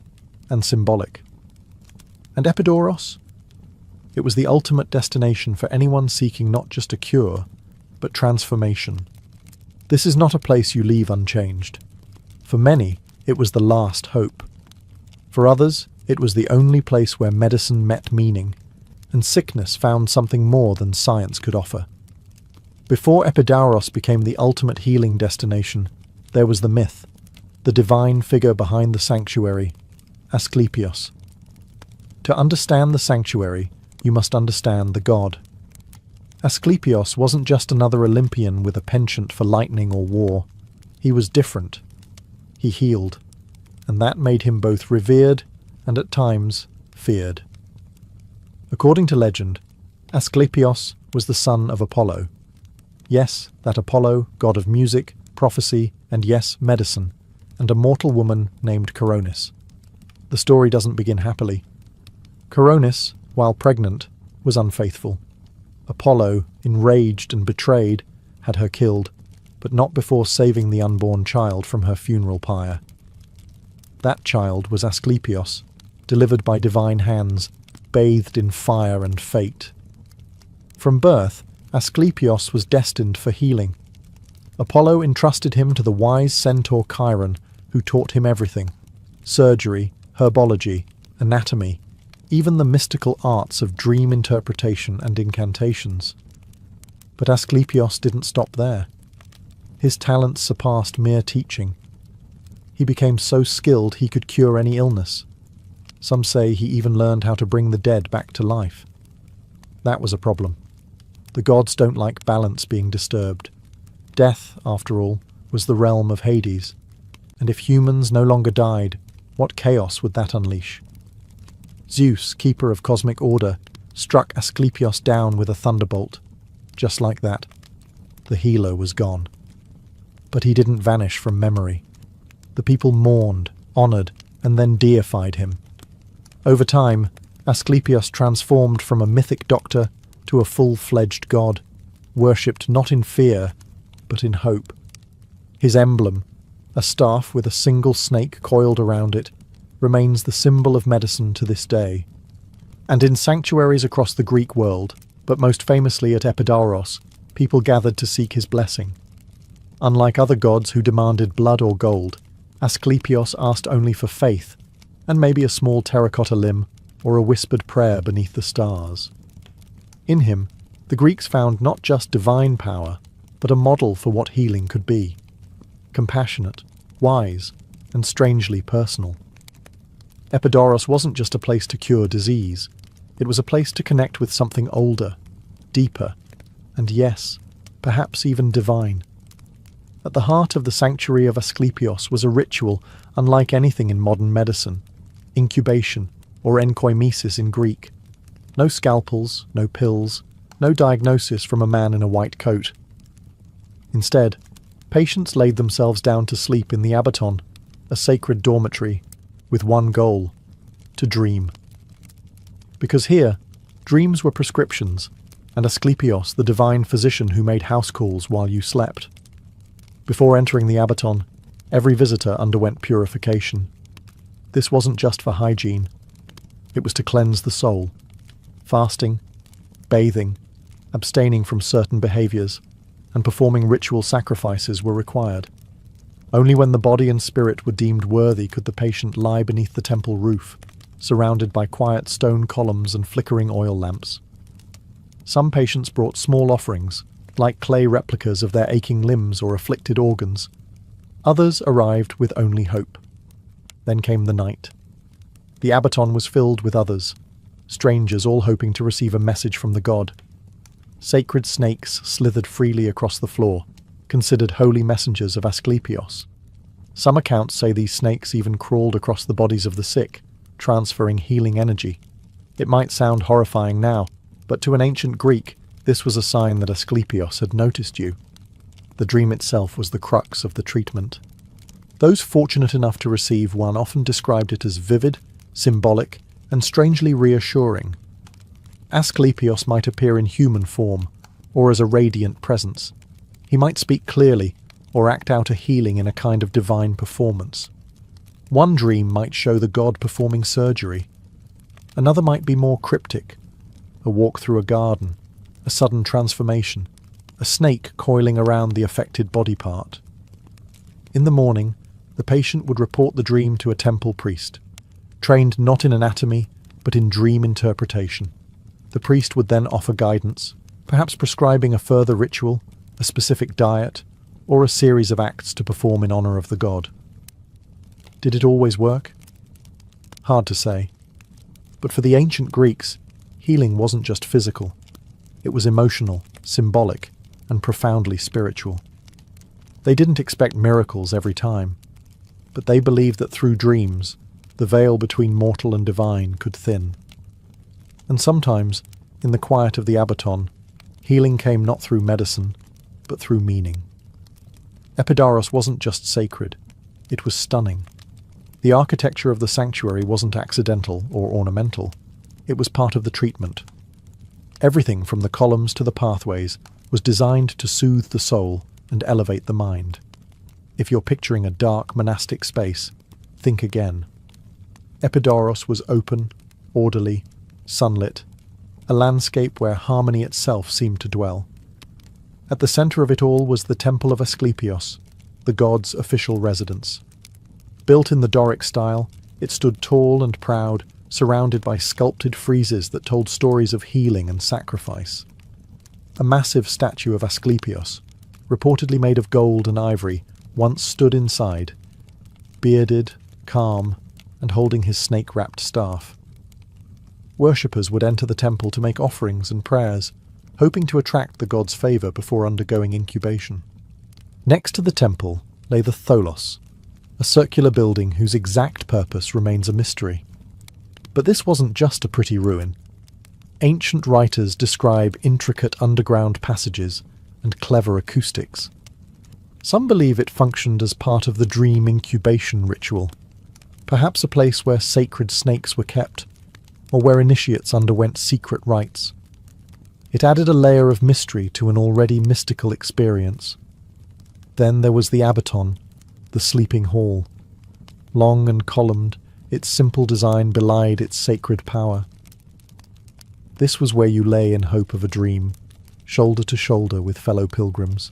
and symbolic. And Epidaurus? It was the ultimate destination for anyone seeking not just a cure, but transformation. This is not a place you leave unchanged. For many, it was the last hope. For others, it was the only place where medicine met meaning, and sickness found something more than science could offer. Before Epidaurus became the ultimate healing destination, there was the myth, the divine figure behind the sanctuary, Asclepios. To understand the sanctuary, you must understand the god. Asclepios wasn't just another Olympian with a penchant for lightning or war. He was different. He healed, and that made him both revered and at times feared. According to legend, Asclepios was the son of Apollo. Yes, that Apollo, god of music, prophecy, and yes, medicine, and a mortal woman named Coronis. The story doesn't begin happily. Coronis, while pregnant, was unfaithful. Apollo, enraged and betrayed, had her killed, but not before saving the unborn child from her funeral pyre. That child was Asclepios, delivered by divine hands, bathed in fire and fate. From birth, Asclepios was destined for healing. Apollo entrusted him to the wise centaur Chiron, who taught him everything: surgery, herbology, anatomy, even the mystical arts of dream interpretation and incantations. But Asclepios didn't stop there. His talents surpassed mere teaching. He became so skilled he could cure any illness. Some say he even learned how to bring the dead back to life. That was a problem. The gods don't like balance being disturbed. Death, after all, was the realm of Hades, and if humans no longer died, what chaos would that unleash? Zeus, keeper of cosmic order, struck Asclepios down with a thunderbolt. Just like that, the healer was gone. But he didn't vanish from memory. The people mourned, honoured, and then deified him. Over time, Asclepios transformed from a mythic doctor to a full-fledged god, worshipped not in fear, but in hope. His emblem, a staff with a single snake coiled around it, remains the symbol of medicine to this day. And in sanctuaries across the Greek world, but most famously at Epidaurus, people gathered to seek his blessing. Unlike other gods who demanded blood or gold, Asclepios asked only for faith, and maybe a small terracotta limb or a whispered prayer beneath the stars. In him, the Greeks found not just divine power, but a model for what healing could be: compassionate, wise, and strangely personal. Epidaurus wasn't just a place to cure disease, it was a place to connect with something older, deeper, and yes, perhaps even divine. At the heart of the sanctuary of Asclepios was a ritual unlike anything in modern medicine: incubation, or enkoimesis in Greek. No scalpels, no pills, no diagnosis from a man in a white coat. Instead, patients laid themselves down to sleep in the abaton, a sacred dormitory, with one goal: to dream. Because here, dreams were prescriptions, and Asclepios, the divine physician who made house calls while you slept. Before entering the abaton, every visitor underwent purification. This wasn't just for hygiene. It was to cleanse the soul. Fasting, bathing, abstaining from certain behaviors, and performing ritual sacrifices were required. Only when the body and spirit were deemed worthy could the patient lie beneath the temple roof, surrounded by quiet stone columns and flickering oil lamps. Some patients brought small offerings, like clay replicas of their aching limbs or afflicted organs. Others arrived with only hope. Then came the night. The abaton was filled with others, strangers all hoping to receive a message from the god. Sacred snakes slithered freely across the floor, considered holy messengers of Asclepios. Some accounts say these snakes even crawled across the bodies of the sick, transferring healing energy. It might sound horrifying now, but to an ancient Greek, this was a sign that Asclepios had noticed you. The dream itself was the crux of the treatment. Those fortunate enough to receive one often described it as vivid, symbolic, and strangely reassuring. Asclepios might appear in human form, or as a radiant presence. He might speak clearly, or act out a healing in a kind of divine performance. One dream might show the god performing surgery. Another might be more cryptic: a walk through a garden, a sudden transformation, a snake coiling around the affected body part. In the morning, the patient would report the dream to a temple priest, trained not in anatomy, but in dream interpretation. The priest would then offer guidance, perhaps prescribing a further ritual, a specific diet, or a series of acts to perform in honor of the god. Did it always work? Hard to say. But for the ancient Greeks, healing wasn't just physical. It was emotional, symbolic, and profoundly spiritual. They didn't expect miracles every time, but they believed that through dreams, the veil between mortal and divine could thin. And sometimes, in the quiet of the Abaton, healing came not through medicine, but through meaning. Epidaurus wasn't just sacred, it was stunning. The architecture of the sanctuary wasn't accidental or ornamental, it was part of the treatment. Everything from the columns to the pathways was designed to soothe the soul and elevate the mind. If you're picturing a dark monastic space, think again. Epidaurus was open, orderly, sunlit, a landscape where harmony itself seemed to dwell. At the center of it all was the Temple of Asclepios, the god's official residence. Built in the Doric style, it stood tall and proud, surrounded by sculpted friezes that told stories of healing and sacrifice. A massive statue of Asclepios, reportedly made of gold and ivory, once stood inside, bearded, calm, and holding his snake-wrapped staff. Worshippers would enter the temple to make offerings and prayers, hoping to attract the god's favor before undergoing incubation. Next to the temple lay the tholos, a circular building whose exact purpose remains a mystery. But this wasn't just a pretty ruin. Ancient writers describe intricate underground passages and clever acoustics. Some believe it functioned as part of the dream incubation ritual, perhaps a place where sacred snakes were kept, or where initiates underwent secret rites. It added a layer of mystery to an already mystical experience. Then there was the Abaton, the sleeping hall. Long and columned, its simple design belied its sacred power. This was where you lay in hope of a dream, shoulder to shoulder with fellow pilgrims.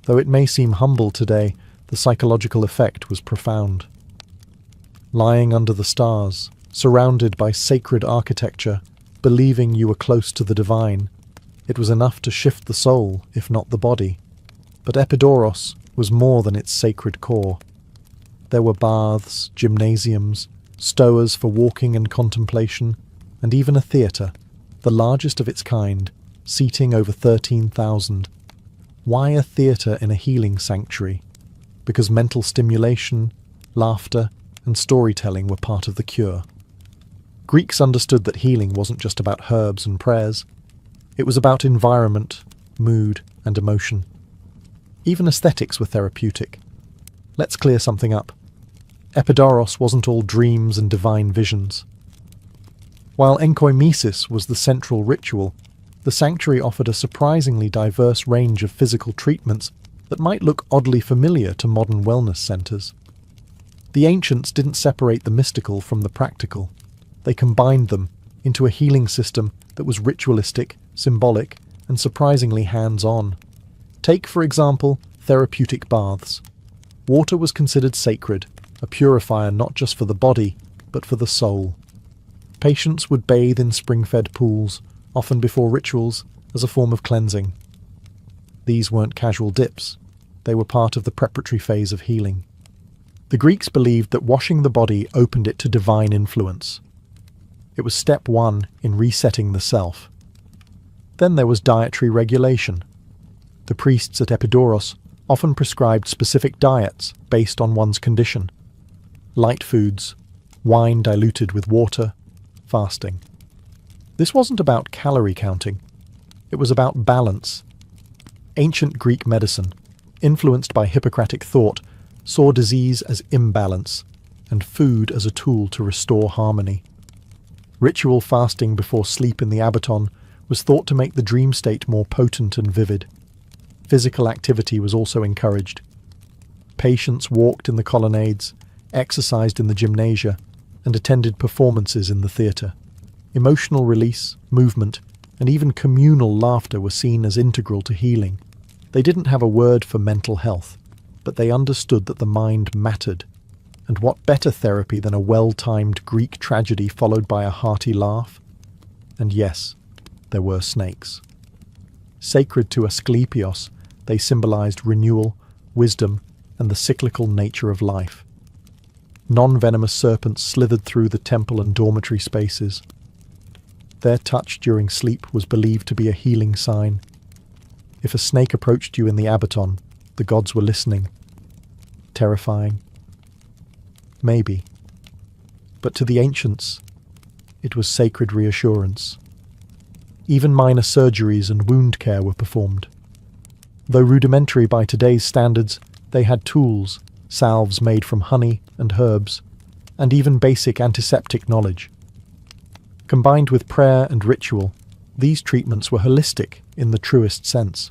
Though it may seem humble today, the psychological effect was profound. Lying under the stars, surrounded by sacred architecture, believing you were close to the divine, it was enough to shift the soul, if not the body. But Epidaurus was more than its sacred core. There were baths, gymnasiums, stowers for walking and contemplation, and even a theatre, the largest of its kind, seating over 13,000. Why a theatre in a healing sanctuary? Because mental stimulation, laughter, and storytelling were part of the cure. Greeks understood that healing wasn't just about herbs and prayers. It was about environment, mood, and emotion. Even aesthetics were therapeutic. Let's clear something up. Epidaurus wasn't all dreams and divine visions. While enkoimesis was the central ritual, the sanctuary offered a surprisingly diverse range of physical treatments that might look oddly familiar to modern wellness centers. The ancients didn't separate the mystical from the practical. They combined them into a healing system that was ritualistic, symbolic, and surprisingly hands-on. Take, for example, therapeutic baths. Water was considered sacred, a purifier not just for the body, but for the soul. Patients would bathe in spring-fed pools, often before rituals, as a form of cleansing. These weren't casual dips. They were part of the preparatory phase of healing. The Greeks believed that washing the body opened it to divine influence. It was step one in resetting the self. Then there was dietary regulation. The priests at Epidaurus often prescribed specific diets based on one's condition. Light foods, wine diluted with water, fasting. This wasn't about calorie counting. It was about balance. Ancient Greek medicine, influenced by Hippocratic thought, saw disease as imbalance and food as a tool to restore harmony. Ritual fasting before sleep in the Abaton was thought to make the dream state more potent and vivid. Physical activity was also encouraged. Patients walked in the colonnades, exercised in the gymnasia, and attended performances in the theatre. Emotional release, movement, and even communal laughter were seen as integral to healing. They didn't have a word for mental health, but they understood that the mind mattered. And what better therapy than a well-timed Greek tragedy followed by a hearty laugh? And yes, there were snakes. Sacred to Asclepios, they symbolized renewal, wisdom, and the cyclical nature of life. Non-venomous serpents slithered through the temple and dormitory spaces. Their touch during sleep was believed to be a healing sign. If a snake approached you in the abaton, the gods were listening. Terrifying? Maybe. But to the ancients, it was sacred reassurance. Even minor surgeries and wound care were performed. Though rudimentary by today's standards, they had tools, salves made from honey and herbs, and even basic antiseptic knowledge. Combined with prayer and ritual, these treatments were holistic in the truest sense.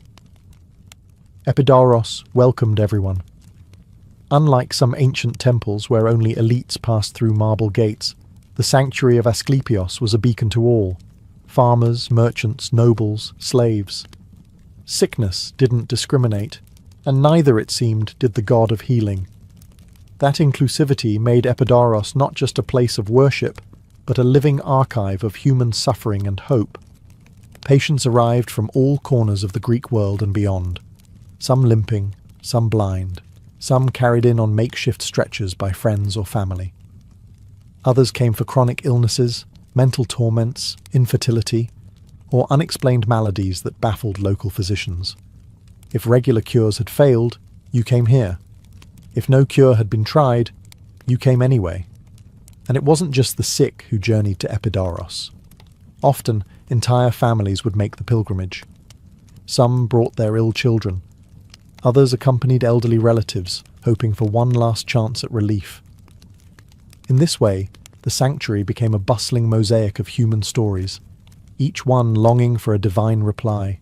Epidaurus welcomed everyone. Unlike some ancient temples where only elites passed through marble gates, the sanctuary of Asclepios was a beacon to all: farmers, merchants, nobles, slaves. Sickness didn't discriminate, and neither, it seemed, did the god of healing. That inclusivity made Epidaurus not just a place of worship, but a living archive of human suffering and hope. Patients arrived from all corners of the Greek world and beyond, some limping, some blind, some carried in on makeshift stretchers by friends or family. Others came for chronic illnesses, mental torments, infertility, or unexplained maladies that baffled local physicians. If regular cures had failed, you came here. If no cure had been tried, you came anyway. And it wasn't just the sick who journeyed to Epidaurus. Often, entire families would make the pilgrimage. Some brought their ill children. Others accompanied elderly relatives, hoping for one last chance at relief. In this way, the sanctuary became a bustling mosaic of human stories, each one longing for a divine reply.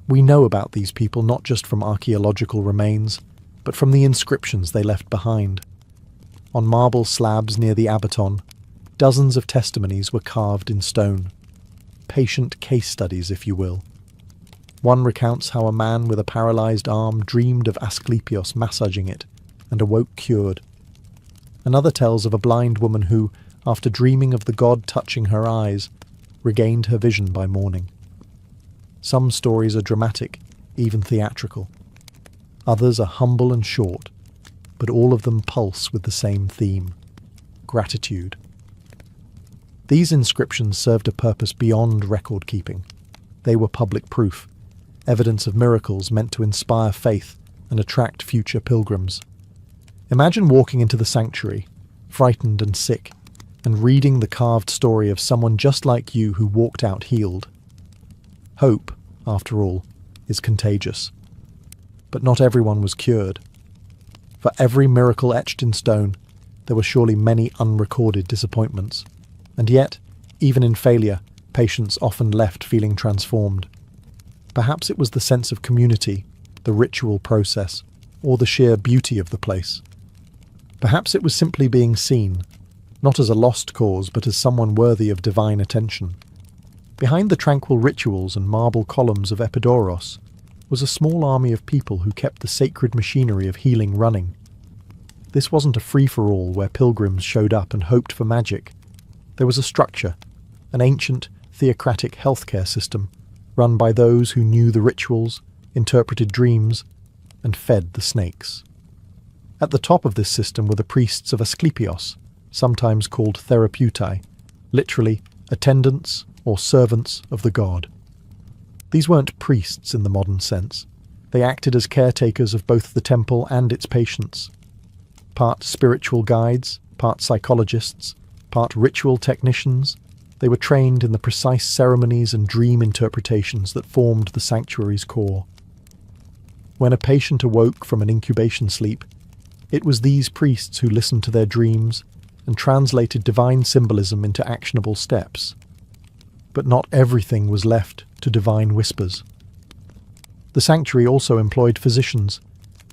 We know about these people not just from archaeological remains, but from the inscriptions they left behind. On marble slabs near the abaton, dozens of testimonies were carved in stone. Patient case studies, if you will. One recounts how a man with a paralyzed arm dreamed of Asclepios massaging it and awoke cured. Another tells of a blind woman who, after dreaming of the god touching her eyes, regained her vision by morning. Some stories are dramatic, even theatrical. Others are humble and short, but all of them pulse with the same theme: gratitude. These inscriptions served a purpose beyond record-keeping. They were public proof, evidence of miracles meant to inspire faith and attract future pilgrims. Imagine walking into the sanctuary, frightened and sick, and reading the carved story of someone just like you who walked out healed. Hope, after all, is contagious. But not everyone was cured. For every miracle etched in stone, there were surely many unrecorded disappointments. And yet, even in failure, patients often left feeling transformed. Perhaps it was the sense of community, the ritual process, or the sheer beauty of the place. Perhaps it was simply being seen, not as a lost cause, but as someone worthy of divine attention. Behind the tranquil rituals and marble columns of Epidaurus was a small army of people who kept the sacred machinery of healing running. This wasn't a free-for-all where pilgrims showed up and hoped for magic. There was a structure, an ancient, theocratic healthcare system, run by those who knew the rituals, interpreted dreams, and fed the snakes. At the top of this system were the priests of Asclepios, sometimes called therapeutai, literally attendants or servants of the god. These weren't priests in the modern sense. They acted as caretakers of both the temple and its patients. Part spiritual guides, part psychologists, part ritual technicians, they were trained in the precise ceremonies and dream interpretations that formed the sanctuary's core. When a patient awoke from an incubation sleep, it was these priests who listened to their dreams and translated divine symbolism into actionable steps. But not everything was left to divine whispers. The sanctuary also employed physicians,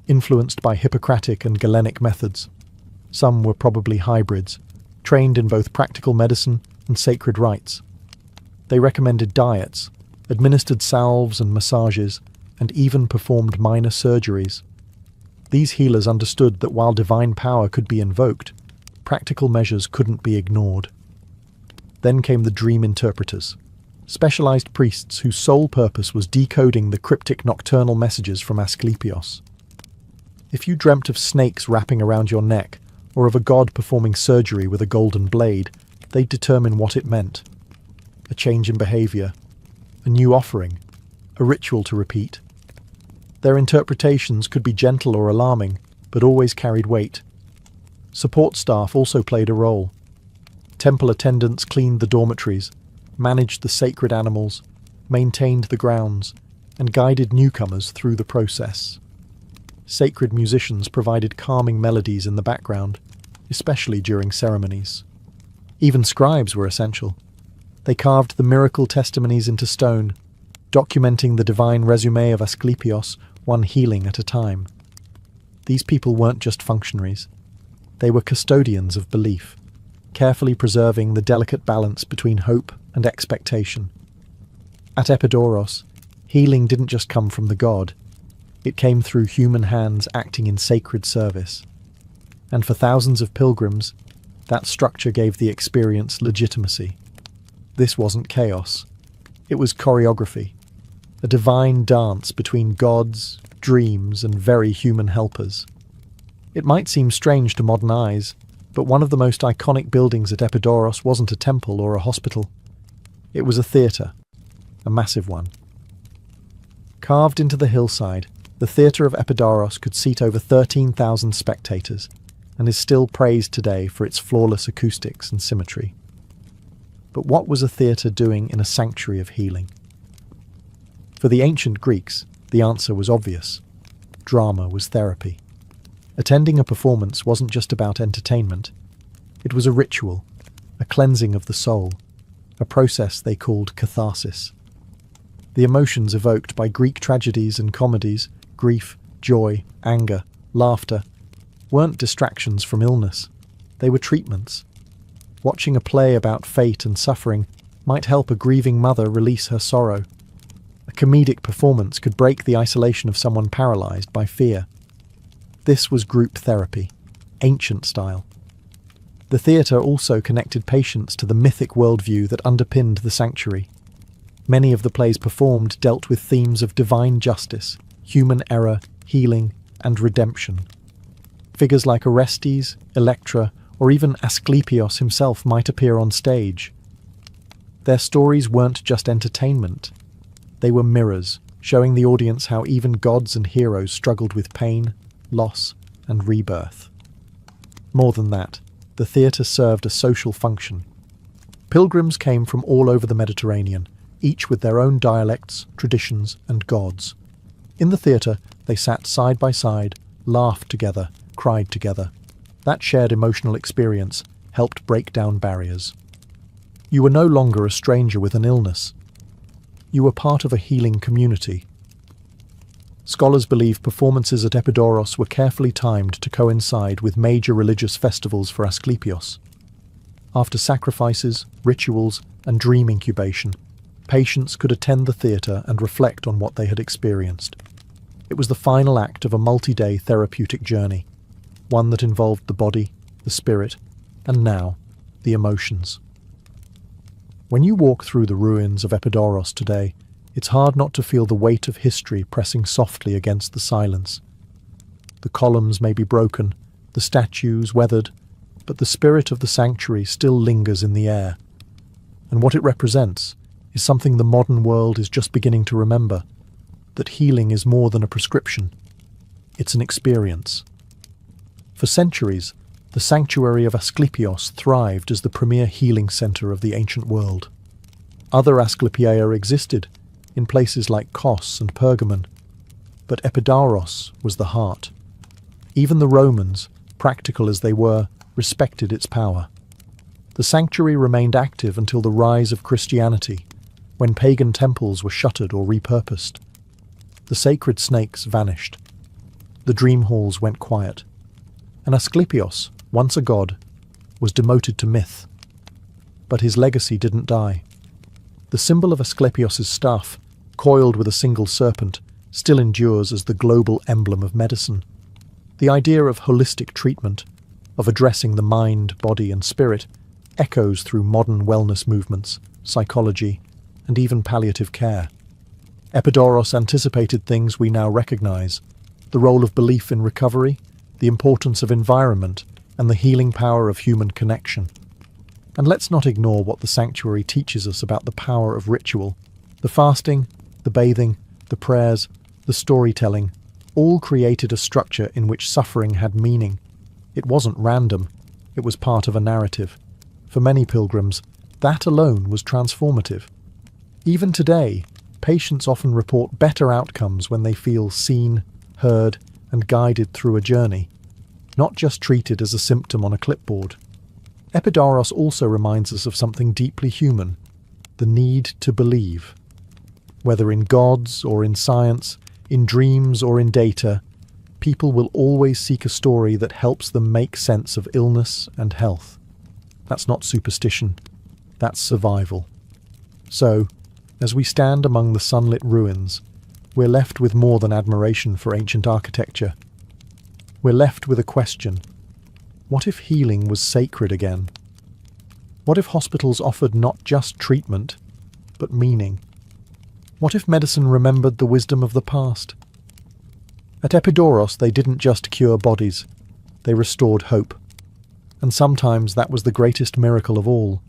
influenced by Hippocratic and Galenic methods. Some were probably hybrids, trained in both practical medicine and sacred rites. They recommended diets, administered salves and massages, and even performed minor surgeries. These healers understood that while divine power could be invoked, practical measures couldn't be ignored. Then came the dream interpreters, specialized priests whose sole purpose was decoding the cryptic nocturnal messages from Asclepios. If you dreamt of snakes wrapping around your neck, or of a god performing surgery with a golden blade, they'd determine what it meant. A change in behavior, a new offering, a ritual to repeat. Their interpretations could be gentle or alarming, but always carried weight. Support staff also played a role. Temple attendants cleaned the dormitories, managed the sacred animals, maintained the grounds, and guided newcomers through the process. Sacred musicians provided calming melodies in the background, especially during ceremonies. Even scribes were essential. They carved the miracle testimonies into stone, documenting the divine resume of Asclepios, one healing at a time. These people weren't just functionaries. They were custodians of belief, carefully preserving the delicate balance between hope and expectation. At Epidaurus, healing didn't just come from the god. It came through human hands acting in sacred service. And for thousands of pilgrims, that structure gave the experience legitimacy. This wasn't chaos. It was choreography, a divine dance between gods, dreams, and very human helpers. It might seem strange to modern eyes, but one of the most iconic buildings at Epidaurus wasn't a temple or a hospital. It was a theatre, a massive one. Carved into the hillside, the theatre of Epidaurus could seat over 13,000 spectators, and is still praised today for its flawless acoustics and symmetry. But what was a theatre doing in a sanctuary of healing? For the ancient Greeks, the answer was obvious. Drama was therapy. Attending a performance wasn't just about entertainment. It was a ritual, a cleansing of the soul, a process they called catharsis. The emotions evoked by Greek tragedies and comedies, grief, joy, anger, laughter, weren't distractions from illness. They were treatments. Watching a play about fate and suffering might help a grieving mother release her sorrow. A comedic performance could break the isolation of someone paralyzed by fear. This was group therapy, ancient style. The theatre also connected patients to the mythic worldview that underpinned the sanctuary. Many of the plays performed dealt with themes of divine justice, human error, healing, and redemption. Figures like Orestes, Electra, or even Asclepios himself might appear on stage. Their stories weren't just entertainment. They were mirrors, showing the audience how even gods and heroes struggled with pain, loss, and rebirth. More than that, the theatre served a social function. Pilgrims came from all over the Mediterranean, each with their own dialects, traditions, and gods. In the theatre, they sat side by side, laughed together, cried together. That shared emotional experience helped break down barriers. You were no longer a stranger with an illness. You were part of a healing community. Scholars believe performances at Epidaurus were carefully timed to coincide with major religious festivals for Asclepios. After sacrifices, rituals, and dream incubation, patients could attend the theatre and reflect on what they had experienced. It was the final act of a multi-day therapeutic journey, one that involved the body, the spirit, and now, the emotions. When you walk through the ruins of Epidaurus today, it's hard not to feel the weight of history pressing softly against the silence. The columns may be broken, the statues weathered, but the spirit of the sanctuary still lingers in the air. And what it represents is something the modern world is just beginning to remember, that healing is more than a prescription. It's an experience. For centuries, the sanctuary of Asclepios thrived as the premier healing center of the ancient world. Other Asclepia existed, in places like Kos and Pergamon, but Epidaurus was the heart. Even the Romans, practical as they were, respected its power. The sanctuary remained active until the rise of Christianity, when pagan temples were shuttered or repurposed. The sacred snakes vanished. The dream halls went quiet. And Asclepios, once a god, was demoted to myth. But his legacy didn't die. The symbol of Asclepios' staff, coiled with a single serpent, still endures as the global emblem of medicine. The idea of holistic treatment, of addressing the mind, body, and spirit, echoes through modern wellness movements, psychology, and even palliative care. Epidaurus anticipated things we now recognize: the role of belief in recovery, the importance of environment, and the healing power of human connection. And let's not ignore what the sanctuary teaches us about the power of ritual. The fasting, the bathing, the prayers, the storytelling, all created a structure in which suffering had meaning. It wasn't random, it was part of a narrative. For many pilgrims, that alone was transformative. Even today, patients often report better outcomes when they feel seen, heard, and guided through a journey, not just treated as a symptom on a clipboard. Epidaurus also reminds us of something deeply human: the need to believe. Whether in gods or in science, in dreams or in data, people will always seek a story that helps them make sense of illness and health. That's not superstition, that's survival. So, as we stand among the sunlit ruins, we're left with more than admiration for ancient architecture. We're left with a question: what if healing was sacred again? What if hospitals offered not just treatment, but meaning? What if medicine remembered the wisdom of the past? At Epidaurus, they didn't just cure bodies, they restored hope. And sometimes that was the greatest miracle of all.